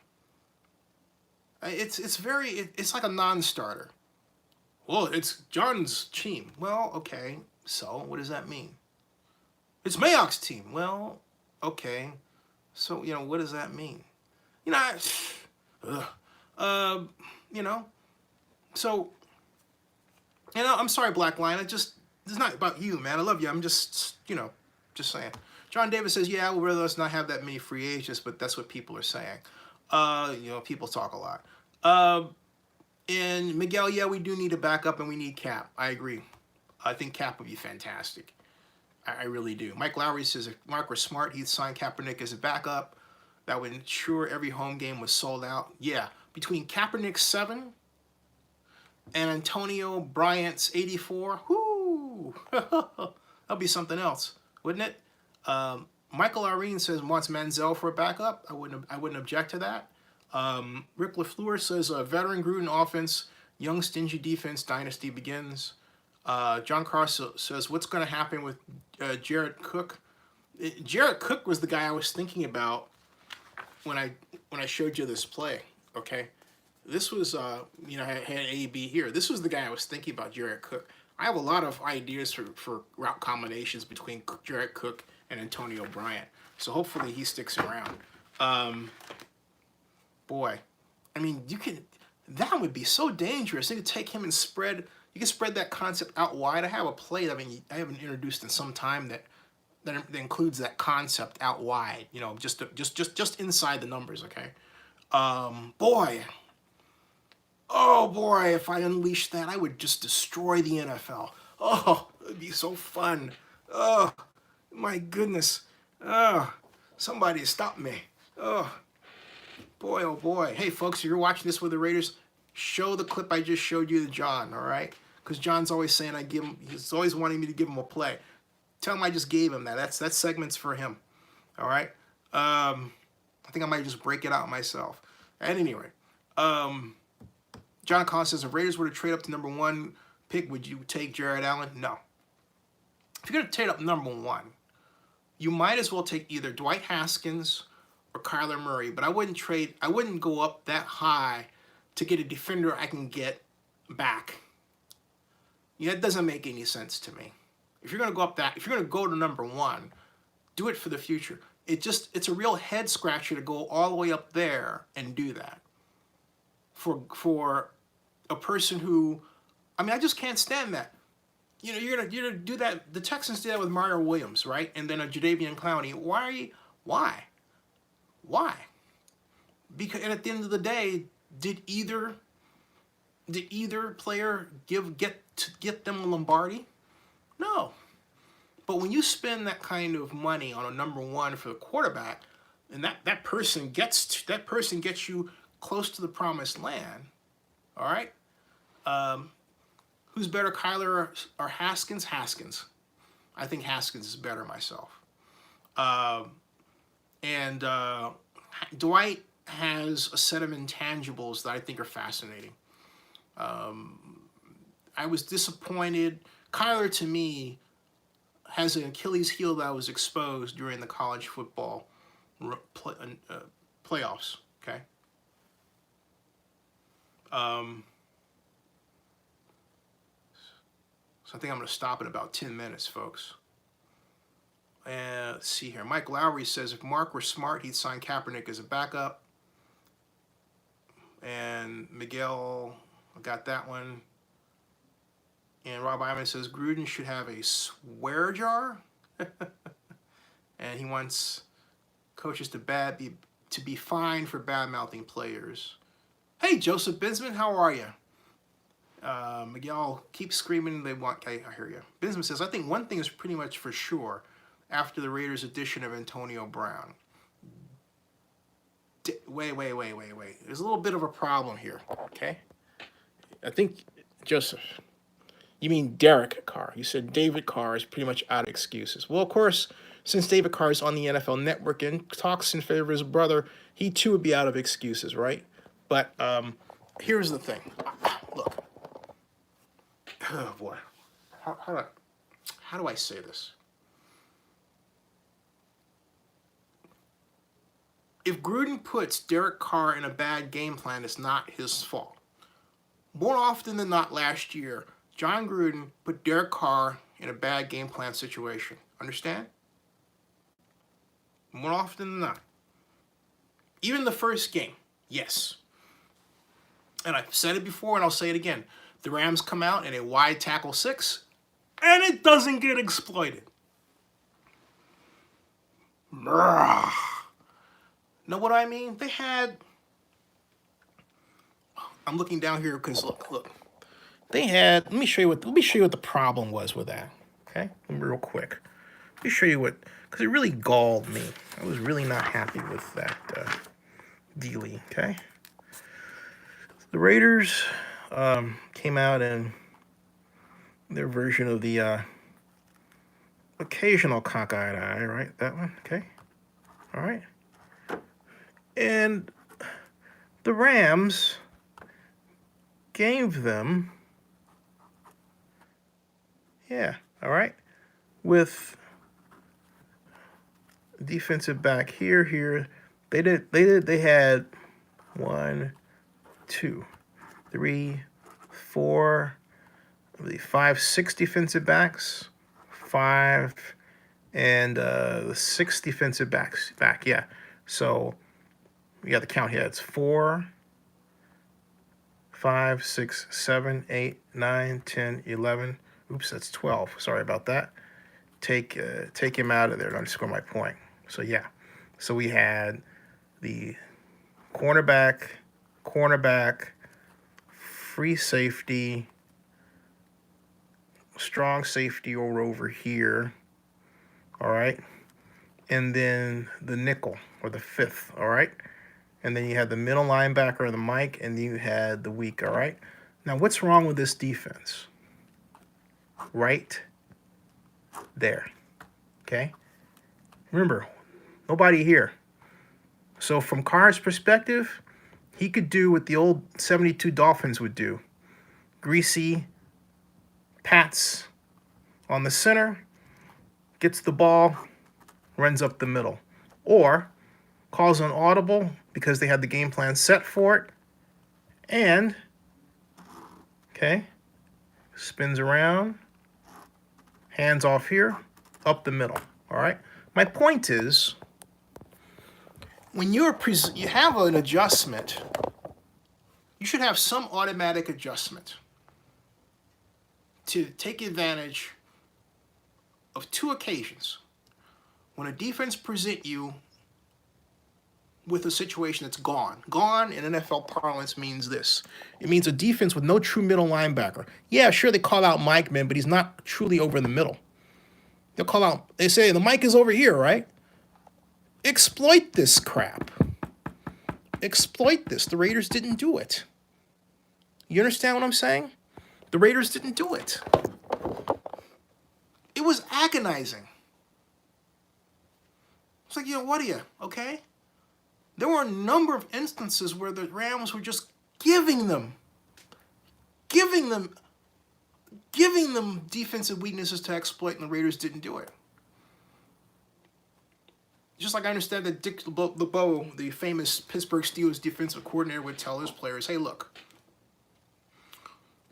It's like a non-starter. Well, it's John's team. Well, okay, so what does that mean? It's Mayock's team. Well, okay, so, you know, what does that mean? You know, you know, so, you know, I'm sorry, Black Lion. it's not about you, man. I love you. I'm just, you know, just saying. John Davis says, yeah, I would rather us not have that many free agents, but that's what people are saying. You know, people talk a lot. And Miguel, yeah, we do need a backup and we need Cap. I agree. I think Cap would be fantastic. I really do. Mike Lowry says if Mark were smart, he'd sign Kaepernick as a backup. That would ensure every home game was sold out. Yeah, between Kaepernick's 7 and Antonio Bryant's 84, whoo, that'll be something else, wouldn't it? Michael Irene says wants Manziel for a backup. I wouldn't object to that. Rick LaFleur says veteran Gruden offense, young stingy defense, dynasty begins. John Cross says what's going to happen with Jared Cook. Jared Cook was the guy I was thinking about when I showed you this play. Okay, this was you know, I had AB here. This was the guy I was thinking about, Jared Cook. I have a lot of ideas for route combinations between Jared Cook and Antonio Bryant. So hopefully he sticks around. Boy, I mean, that would be so dangerous. You could take him and you can spread that concept out wide. I have a play that I haven't introduced in some time that includes that concept out wide. You know, just inside the numbers. Okay. Boy. Oh boy, if I unleashed that, I would just destroy the NFL. Oh, it'd be so fun. Oh, my goodness. Oh, somebody stop me. Oh, boy, oh boy. Hey, folks, if you're watching this with the Raiders, show the clip I just showed you to John, all right? Because John's always saying he's always wanting me to give him a play. Tell him I just gave him that. That segment's for him, all right? I think I might just break it out myself. At any rate, John Collins says, if Raiders were to trade up to number 1 pick, would you take Jared Allen? No. If you're going to trade up number 1, you might as well take either Dwight Haskins or Kyler Murray, but I wouldn't go up that high to get a defender I can get back. Yeah, it doesn't make any sense to me. If you're going to go to number 1, do it for the future. It's a real head scratcher to go all the way up there and do that. For a person who, I just can't stand that. You know, you're gonna do that. The Texans did that with Mario Williams, right? And then a Jadeveon Clowney. Why? Because, and at the end of the day, did either player get them a Lombardi? No. But when you spend that kind of money on a number 1 for the quarterback, and that person gets you close to the promised land, all right? Who's better, Kyler or Haskins? Haskins. I think Haskins is better myself. And Dwight has a set of intangibles that I think are fascinating. I was disappointed. Kyler, to me, has an Achilles heel that was exposed during the college football playoffs. Okay. So I think I'm going to stop in about 10 minutes, folks. And let's see here. Mike Lowry says if Mark were smart, he'd sign Kaepernick as a backup. And Miguel got that one. And Rob Iman says Gruden should have a swear jar. And he wants coaches to be fined for bad-mouthing players. Hey, Joseph Binsman, how are you? Miguel, keep screaming. They want. I hear you. Binsman says, I think one thing is pretty much for sure after the Raiders' addition of Antonio Brown. Wait. There's a little bit of a problem here, okay? I think, Joseph, you mean Derek Carr. You said David Carr is pretty much out of excuses. Well, of course, since David Carr is on the NFL Network and talks in favor of his brother, he too would be out of excuses, right? But here's the thing. Look. Oh, boy. How do I say this? If Gruden puts Derek Carr in a bad game plan, it's not his fault. More often than not last year, Jon Gruden put Derek Carr in a bad game plan situation. Understand? More often than not. Even the first game, yes. And I've said it before and I'll say it again. The Rams come out in a wide tackle 6, and it doesn't get exploited. Know what I mean? They had... I'm looking down here because look. They had... Let me show you what the problem was with that. Okay? Real quick. Let me show you what... Because it really galled me. I was really not happy with that dealie. Okay? The Raiders came out in their version of the occasional cockeyed eye, right? That one, okay? All right. And the Rams gave them, all right, with defensive back here. They had 1, 2, 3, 4, I believe 5, 6 defensive backs, 5, and the 6 defensive backs back. Yeah. So we got the count here. It's 4, 5, 6, 7, 8, 9, 10, 11. Oops, that's 12. Sorry about that. Take him out of there to underscore my point. So yeah. So we had the cornerback, free safety, strong safety over here, all right? And then the nickel, or the 5th, all right? And then you had the middle linebacker, the Mike, and you had the weak, all right? Now, what's wrong with this defense? Right there, okay? Remember, nobody here. So from Carr's perspective, he could do what the old 72 Dolphins would do. Greasy Pats on the center, gets the ball, runs up the middle. Or calls an audible because they had the game plan set for it. And, okay, spins around, hands off here, up the middle. All right? My point is, when you have an adjustment, you should have some automatic adjustment to take advantage of 2 occasions. When a defense present you with a situation that's gone. Gone in NFL parlance means this. It means a defense with no true middle linebacker. Yeah, sure, they call out Mike, man, but he's not truly over in the middle. They say, the Mike is over here, right? Exploit this crap. Exploit this. The Raiders didn't do it. You understand what I'm saying? The Raiders didn't do it. It was agonizing. It's like, what are you, okay? There were a number of instances where the Rams were just giving them giving them defensive weaknesses to exploit, and the Raiders didn't do it. Just like I understand that Dick LeBeau, the famous Pittsburgh Steelers defensive coordinator, would tell his players, hey, look,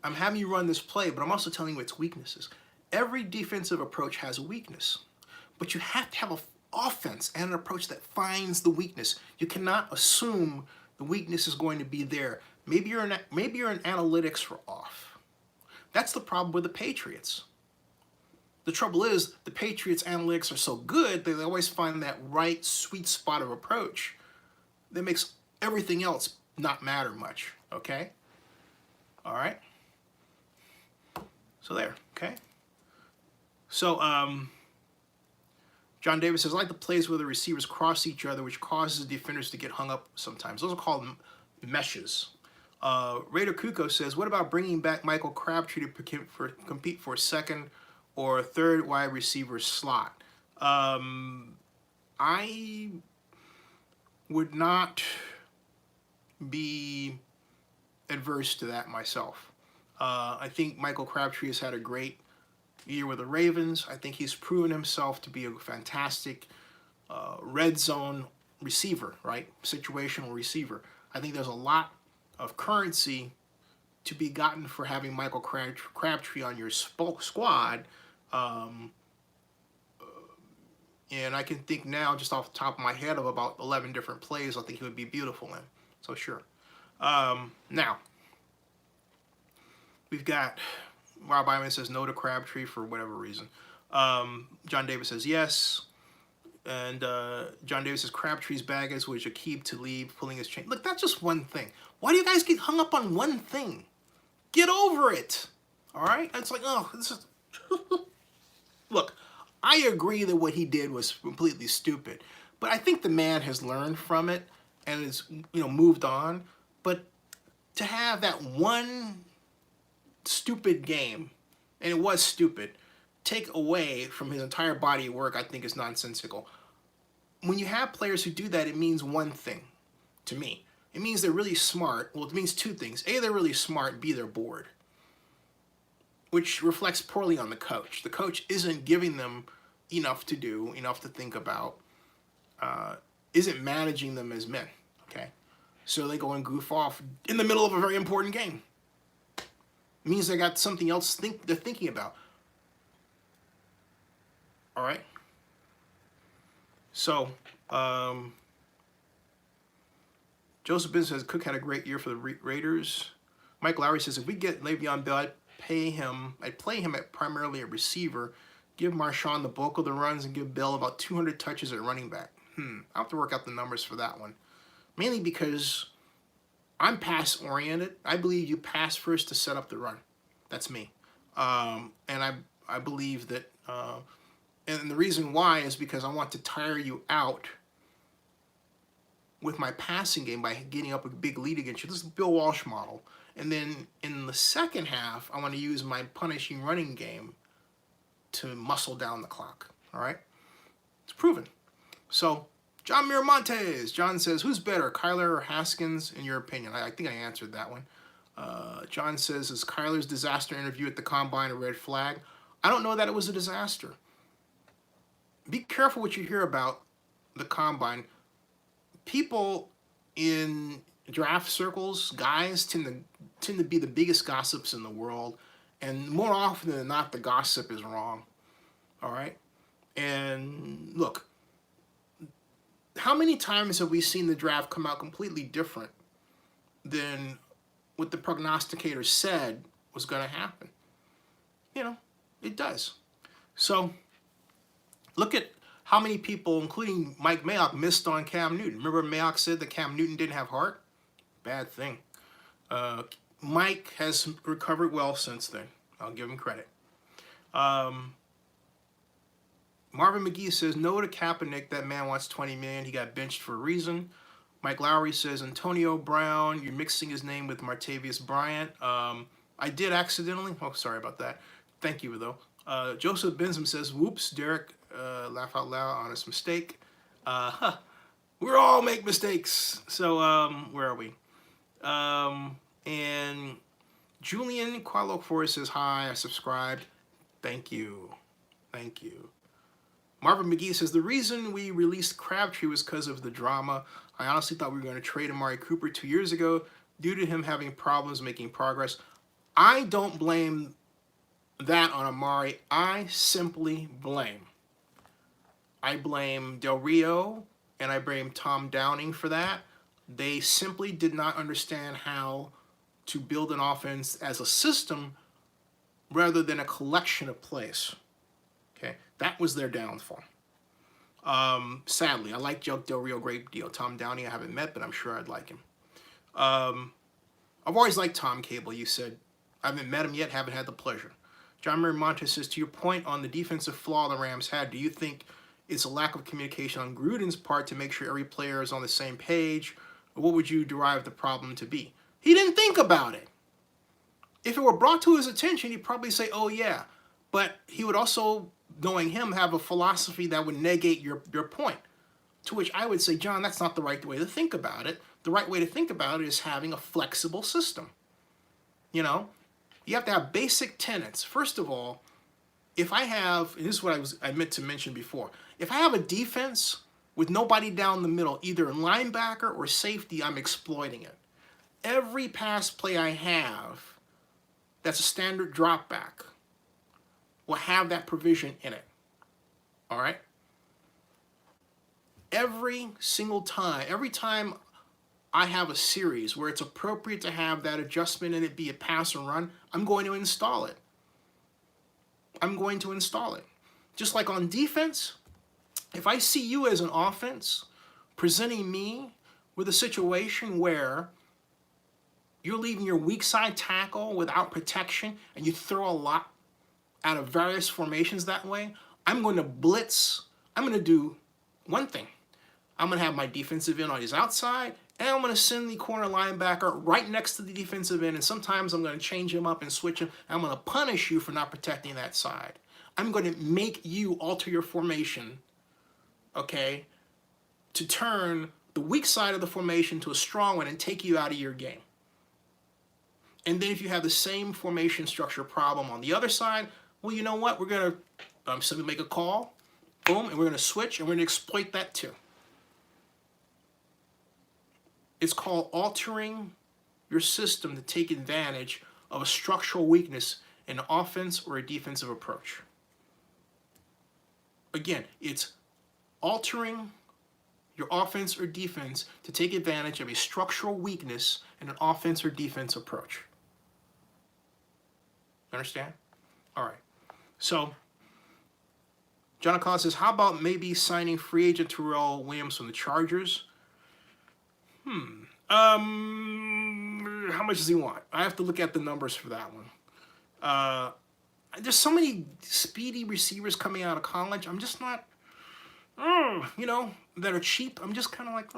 I'm having you run this play, but I'm also telling you its weaknesses. Every defensive approach has a weakness, but you have to have an offense and an approach that finds the weakness. You cannot assume the weakness is going to be there. Maybe your analytics were off. That's the problem with the Patriots. The trouble is, the Patriots' analytics are so good that they always find that right sweet spot of approach that makes everything else not matter much, okay? All right? So there, okay? So, John Davis says, I like the plays where the receivers cross each other, which causes the defenders to get hung up sometimes. Those are called meshes. Raider Kuko says, what about bringing back Michael Crabtree to compete for a second or a third wide receiver slot? I would not be adverse to that myself. I think Michael Crabtree has had a great year with the Ravens. I think he's proven himself to be a fantastic red zone receiver, right? Situational receiver. I think there's a lot of currency to be gotten for having Michael Crabtree on your squad. And I can think now, just off the top of my head, of about 11 different plays I think he would be beautiful in. So sure. Now, we've got Rob Iman says no to Crabtree for whatever reason. John Davis says yes. And John Davis says Crabtree's baggage was Aqib Talib pulling his chain. Look, that's just one thing. Why do you guys get hung up on one thing? Get over it. All right? It's like, oh, this is... Look, I agree that what he did was completely stupid. But I think the man has learned from it and has, moved on. But to have that one stupid game, and it was stupid, take away from his entire body of work, I think is nonsensical. When you have players who do that, it means one thing to me. It means they're really smart. Well, it means two things. A, they're really smart. B, they're bored. Which reflects poorly on the coach. The coach isn't giving them enough to do, enough to think about, isn't managing them as men, okay? So they go and goof off in the middle of a very important game. It means they got something else they're thinking about. All right? So, Joseph Bin says Cook had a great year for the Raiders. Mike Lowry says if we get Le'Veon Bell, I'd play him at primarily a receiver, give Marshawn the bulk of the runs, and give Bell about 200 touches at running back. I'll have to work out the numbers for that one. Mainly because I'm pass-oriented. I believe you pass first to set up the run. That's me. And I believe that... and the reason why is because I want to tire you out with my passing game by getting up a big lead against you. This is the Bill Walsh model. And then in the second half, I want to use my punishing running game to muscle down the clock. All right? It's proven. So, John Miramontes. John says, who's better, Kyler or Haskins, in your opinion? I think I answered that one. John says, is Kyler's disaster interview at the Combine a red flag? I don't know that it was a disaster. Be careful what you hear about the Combine. People in draft circles, guys tend to be the biggest gossips in the world, and more often than not, the gossip is wrong. All right? And look, how many times have we seen the draft come out completely different than what the prognosticators said was going to happen? It does. So, look at how many people, including Mike Mayock, missed on Cam Newton. Remember Mayock said that Cam Newton didn't have heart? Bad thing. Mike has recovered well since then. I'll give him credit. Marvin McGee says, no to Kaepernick. That man wants $20 million. He got benched for a reason. Mike Lowry says, Antonio Brown, you're mixing his name with Martavius Bryant. I did accidentally. Oh, sorry about that. Thank you, though. Joseph Benson says, whoops, Derek, laugh out loud, honest mistake. We all make mistakes. So, where are we? And Julian Qualo4 says, hi, I subscribed. Thank you. Thank you. Marvin McGee says, the reason we released Crabtree was because of the drama. I honestly thought we were going to trade Amari Cooper 2 years ago due to him having problems making progress. I don't blame that on Amari. I blame Del Rio and I blame Tom Downing for that. They simply did not understand how to build an offense as a system rather than a collection of plays. Okay, that was their downfall. Sadly, I like Del Rio a great deal. Tom Downey I haven't met, but I'm sure I'd like him. I've always liked Tom Cable, you said. I haven't met him yet, haven't had the pleasure. John Mary Montes says, to your point on the defensive flaw the Rams had, do you think it's a lack of communication on Gruden's part to make sure every player is on the same page? Or what would you derive the problem to be? He didn't think about it. If it were brought to his attention, he'd probably say, oh yeah. But he would also, knowing him, have a philosophy that would negate your point. To which I would say, John, that's not the right way to think about it. The right way to think about it is having a flexible system. You know, you have to have basic tenets. First of all, if I have, and this is what I meant to mention before, if I have a defense with nobody down the middle, either a linebacker or safety, I'm exploiting it. Every pass play I have that's a standard drop back will have that provision in it. All right? Every single time, every time I have a series where it's appropriate to have that adjustment and it be a pass and run, I'm going to install it. I'm going to install it. Just like on defense, if I see you as an offense presenting me with a situation where you're leaving your weak side tackle without protection and you throw a lot out of various formations that way, I'm going to blitz. I'm going to do one thing. I'm going to have my defensive end on his outside, and I'm going to send the corner linebacker right next to the defensive end, and sometimes I'm going to change him up and switch him. And I'm going to punish you for not protecting that side. I'm going to make you alter your formation, okay, to turn the weak side of the formation to a strong one and take you out of your game. And then if you have the same formation structure problem on the other side, well, you know what? We're going to simply make a call, boom, and we're going to switch, and we're going to exploit that too. It's called altering your system to take advantage of a structural weakness in an offense or a defensive approach. Again, it's altering your offense or defense to take advantage of a structural weakness in an offense or defense approach. Understand? All right. So, John Collins says, how about maybe signing free agent Terrell Williams from the Chargers? How much does he want? I have to look at the numbers for that one. There's so many speedy receivers coming out of college. I'm just not, that are cheap. I'm just kind of like,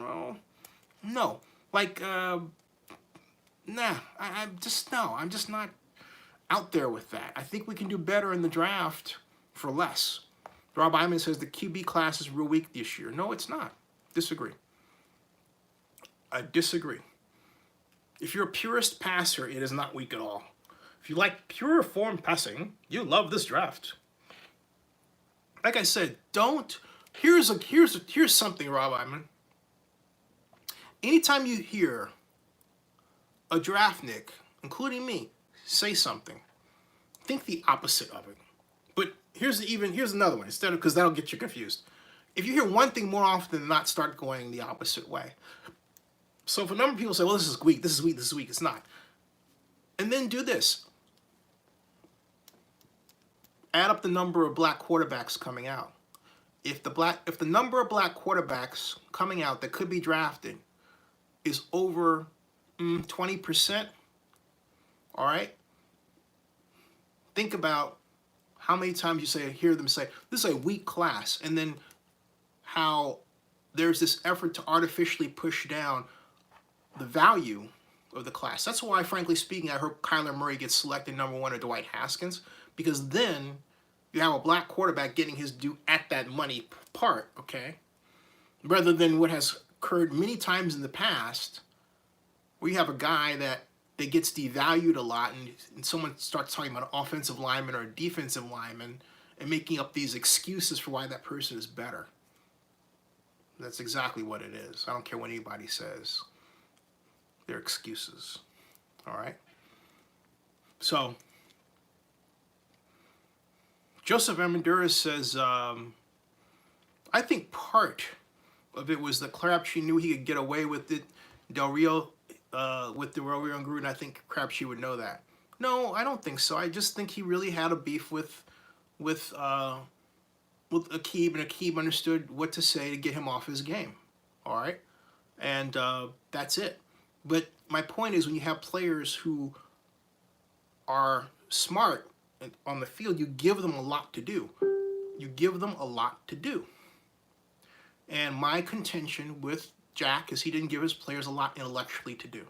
no. Like, I'm just not out there with that. I think we can do better in the draft for less. Rob Iman says the QB class is real weak this year. No, it's not. Disagree. I disagree. If you're a purist passer, it is not weak at all. If you like pure form passing, you love this draft. Like I said, here's something, Rob Iman. Anytime you hear a draftnik, including me, say something, think the opposite of it. But here's another one, because that'll get you confused. If you hear one thing more often than not, start going the opposite way. So if a number of people say, well, this is weak, it's not. And then do this. Add up the number of black quarterbacks coming out. If the number of black quarterbacks coming out that could be drafted is over 20%, all right? Think about how many times you hear them say, this is a weak class, and then how there's this effort to artificially push down the value of the class. That's why, frankly speaking, I hope Kyler Murray gets selected number 1 or Dwight Haskins, because then you have a black quarterback getting his due at that money part, okay? Rather than what has occurred many times in the past, where you have a guy that that gets devalued a lot, and someone starts talking about an offensive lineman or a defensive lineman and making up these excuses for why that person is better. That's exactly what it is. I don't care what anybody says. They're excuses. All right? So, Joseph Amendola says, I think part of it was that Crabtree knew he could get away with it. Del Rio, with Del Rio and Gruden, I think Crabtree would know that. No, I don't think so. I just think he really had a beef with Akib, and Akib understood what to say to get him off his game. All right? And that's it. But my point is, when you have players who are smart on the field, you give them a lot to do. You give them a lot to do. And my contention with Jack is he didn't give his players a lot intellectually to do.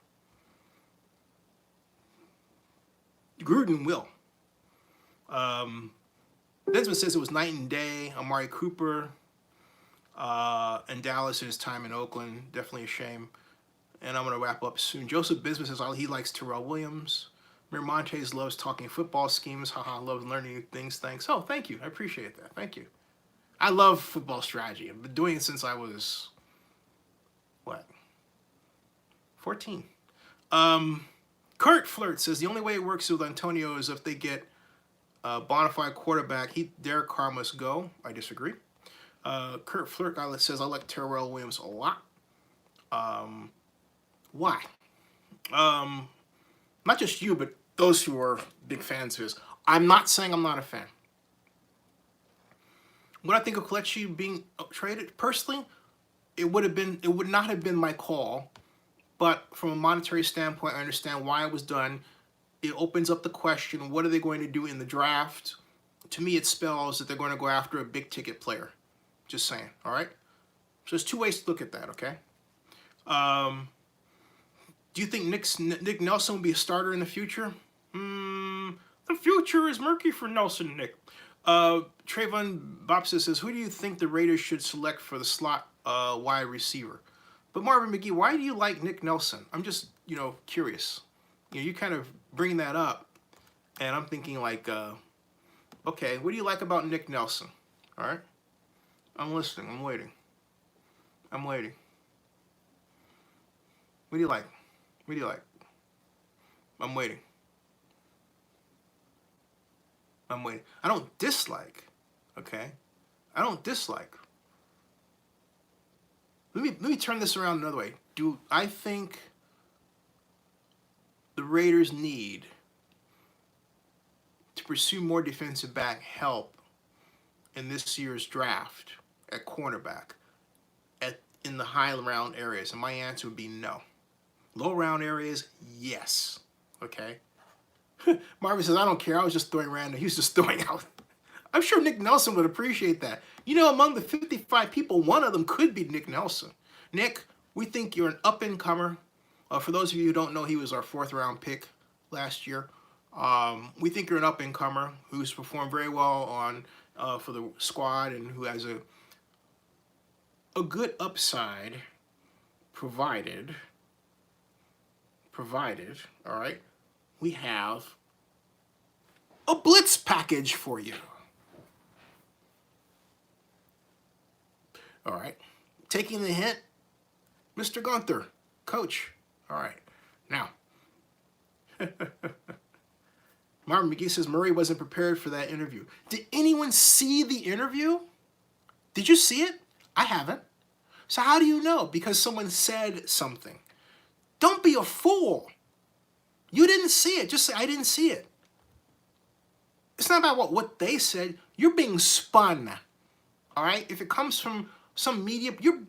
Gruden will. Desmond says it was night and day. Amari Cooper and Dallas in his time in Oakland. Definitely a shame. And I'm going to wrap up soon. Joseph Bismuth says he likes Terrell Williams. Miramontes loves talking football schemes. Haha, loves learning new things. Thanks. Oh, thank you. I appreciate that. Thank you. I love football strategy. I've been doing it since I was, 14. Kurt Flirt says the only way it works with Antonio is if they get a bona fide quarterback. Derek Carr must go. I disagree. Kurt Flirt says I like Terrell Williams a lot. Why? Not just you, but those who are big fans of his. I'm not saying I'm not a fan. Would I think of Kelechi being traded? Personally, it would not have been my call. But from a monetary standpoint, I understand why it was done. It opens up the question, what are they going to do in the draft? To me, it spells that they're going to go after a big ticket player. Just saying, all right? So there's two ways to look at that, okay? Do you think Nick Nelson will be a starter in the future? The future is murky for Nelson, Nick. Trayvon Bobson says, who do you think the Raiders should select for the slot wide receiver? But Marvin McGee, why do you like Nick Nelson? I'm just, curious. You kind of bring that up, and I'm thinking like, okay, what do you like about Nick Nelson? All right? I'm listening. I'm waiting. I'm waiting. What do you like? What do you like? I'm waiting. I'm waiting. I don't dislike, okay? I don't dislike. Let me turn this around another way. Do I think the Raiders need to pursue more defensive back help in this year's draft at cornerback in the high round areas? And my answer would be no. Low round areas, yes. Okay? Marvin says, I don't care. I was just throwing random. He was just throwing out. I'm sure Nick Nelson would appreciate that. Among the 55 people, one of them could be Nick Nelson. Nick, we think you're an up-and-comer. For those of you who don't know, he was our 4th-round pick last year. We think you're an up-and-comer who's performed very well for the squad and who has a good upside provided, all right, we have a blitz package for you. All right. Taking the hint, Mr. Gunther, coach. All right. Now, Marvin McGee says Murray wasn't prepared for that interview. Did anyone see the interview? Did you see it? I haven't. So how do you know? Because someone said something. Don't be a fool. You didn't see it. Just say, I didn't see it. It's not about what they said. You're being spun. All right? If it comes from some media, you're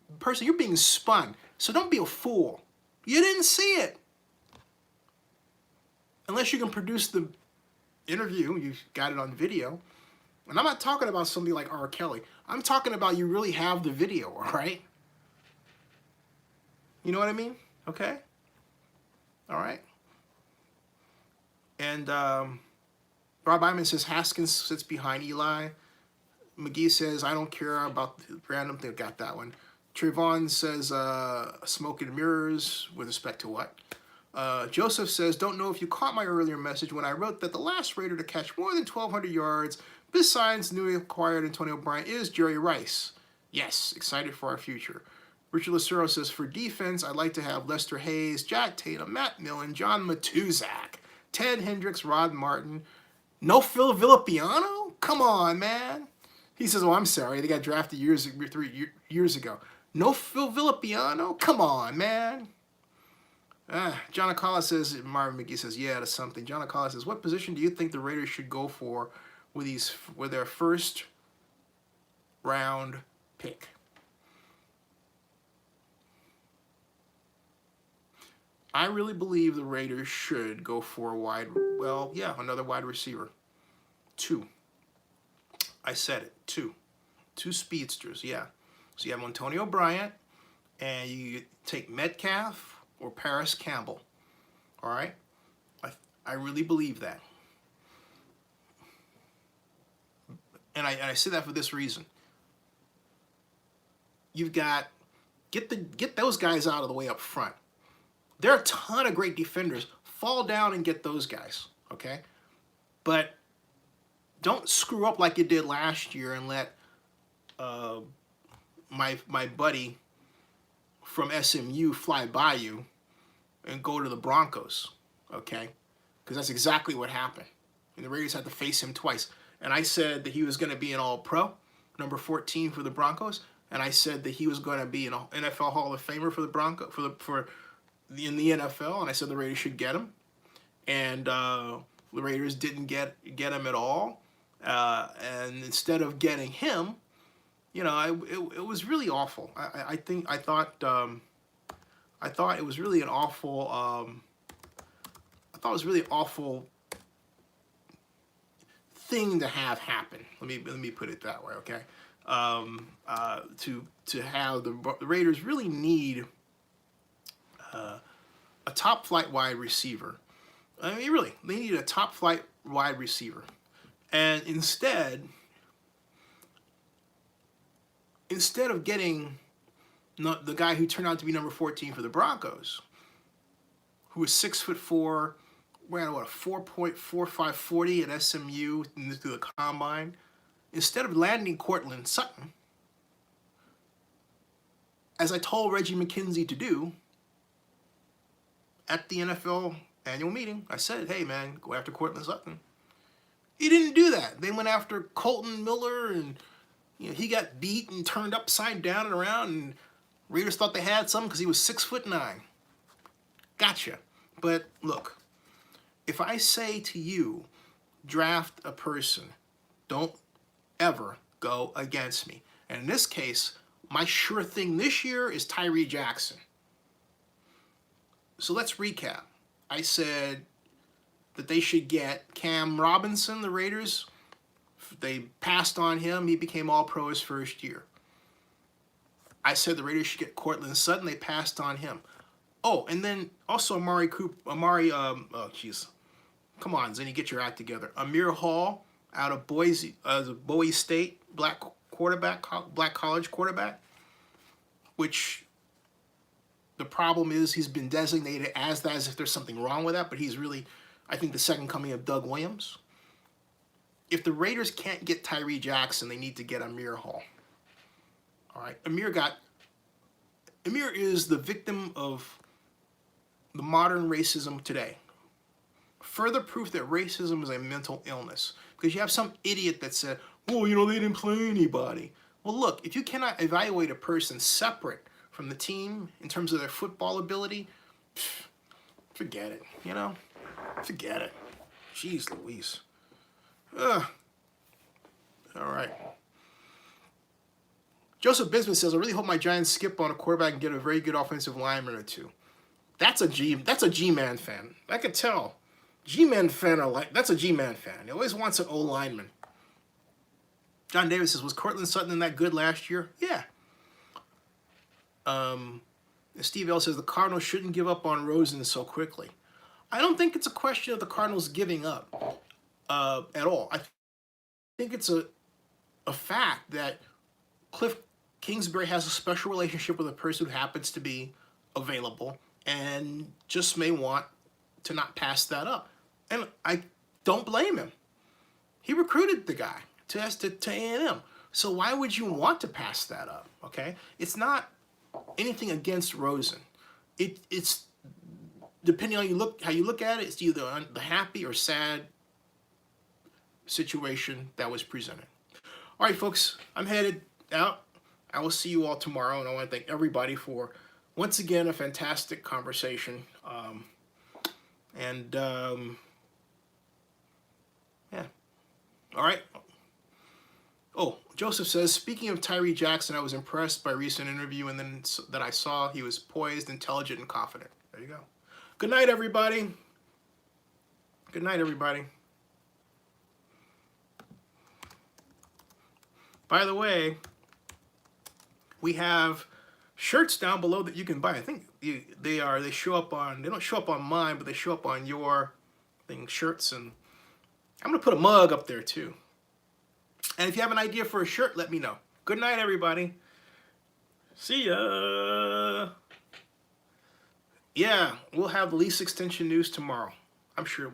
being spun. So don't be a fool. You didn't see it. Unless you can produce the interview, you've got it on video. And I'm not talking about somebody like R. Kelly. I'm talking about you really have the video, all right? You know what I mean? Okay? All right? And Rob Iman says Haskins sits behind Eli. McGee says, I don't care about the random thing. Got that one. Trayvon says, smoke and mirrors with respect to what? Joseph says, don't know if you caught my earlier message when I wrote that the last Raider to catch more than 1,200 yards, besides newly acquired Antonio Bryant, is Jerry Rice. Yes, excited for our future. Richard Lucero says, for defense, I'd like to have Lester Hayes, Jack Tatum, Matt Millen, John Matuzak, Ted Hendricks, Rod Martin. No Phil Villapiano? Come on, man. He says, oh, I'm sorry. They got drafted 3 years ago. No Phil Villapiano? Come on, man. John Acala says, Marvin McGee says, yeah, that's something. John Acala says, what position do you think the Raiders should go for with their first round pick? I really believe the Raiders should go for another wide receiver. 2. I said it, 2. 2 speedsters, yeah. So you have Antonio Bryant, and you take Metcalf or Paris Campbell. All right? I really believe that. And I say that for this reason. You've got, get those guys out of the way up front. There are a ton of great defenders. Fall down and get those guys, okay? But don't screw up like you did last year and let my buddy from SMU fly by you and go to the Broncos, okay? Because that's exactly what happened. And the Raiders had to face him twice. And I said that he was going to be an All-Pro, number 14 for the Broncos, and I said that he was going to be an NFL Hall of Famer for the in the NFL, and I said the Raiders should get him, and the Raiders didn't get him at all, and instead of getting him, you know, it was really awful. I thought it was really an awful. I thought it was really an awful thing to have happen. Let me put it that way, okay? To have the Raiders really need a top flight wide receiver. I mean, really, they need a top flight wide receiver, and instead of getting the guy who turned out to be number 14 for the Broncos, who was 6'4", ran a 4.45 40 at SMU through the combine, instead of landing Cortland Sutton, as I told Reggie McKenzie to do at the NFL annual meeting, I said, hey man, go after Cortland Sutton. He didn't do that. They went after Colton Miller, and you know, he got beat and turned upside down and around, and Raiders thought they had something because he was 6'9". Gotcha. But look, if I say to you, draft a person, don't ever go against me. And in this case, my sure thing this year is Tyree Jackson. So let's recap. I said that they should get Cam Robinson, the Raiders. They passed on him. He became All-Pro his first year. I said the Raiders should get Cortland Sutton. They passed on him. Oh, and then also Amari, come on, Zenny, get your act together. Amir Hall out of Bowie State, black college quarterback, which the problem is he's been designated as that, as if there's something wrong with that, but he's really, I think, the second coming of Doug Williams. If the Raiders can't get Tyree Jackson, they need to get Amir Hall. All right, Amir is the victim of the modern racism today. Further proof that racism is a mental illness, because you have some idiot that said, oh, you know, they didn't play anybody. Well, look, if you cannot evaluate a person separate from the team in terms of their football ability, forget it, you know? Forget it. Jeez Louise. Ugh. All right. Joseph Bismuth says, I really hope my Giants skip on a quarterback and get a very good offensive lineman or two. That's a G-Man fan. I could tell. G-Man fan are like, that's a G-Man fan. He always wants an O-lineman. John Davis says, was Cortland Sutton that good last year? Yeah. Steve L says, the Cardinals shouldn't give up on Rosen so quickly. I don't think it's a question of the Cardinals giving up at all. I think it's a fact that Cliff Kingsbury has a special relationship with a person who happens to be available and just may want to not pass that up. And I don't blame him. He recruited the guy to A&M. So why would you want to pass that up? Okay, it's not anything against Rosen. It's depending on how you look at it. It's either the happy or sad situation that was presented. All right, folks, I'm headed out. I will see you all tomorrow, and I want to thank everybody for once again a fantastic conversation. Yeah. All right. Oh, Joseph says, speaking of Tyree Jackson, I was impressed by a recent interview and then that I saw he was poised, intelligent, and confident. There you go. Good night, everybody. Good night, everybody. By the way, we have shirts down below that you can buy. I think they show up on, they don't show up on mine, but they show up on your thing, shirts, and I'm going to put a mug up there too. And if you have an idea for a shirt, let me know. Good night, everybody. See ya. Yeah, we'll have the lease extension news tomorrow. I'm sure we'll.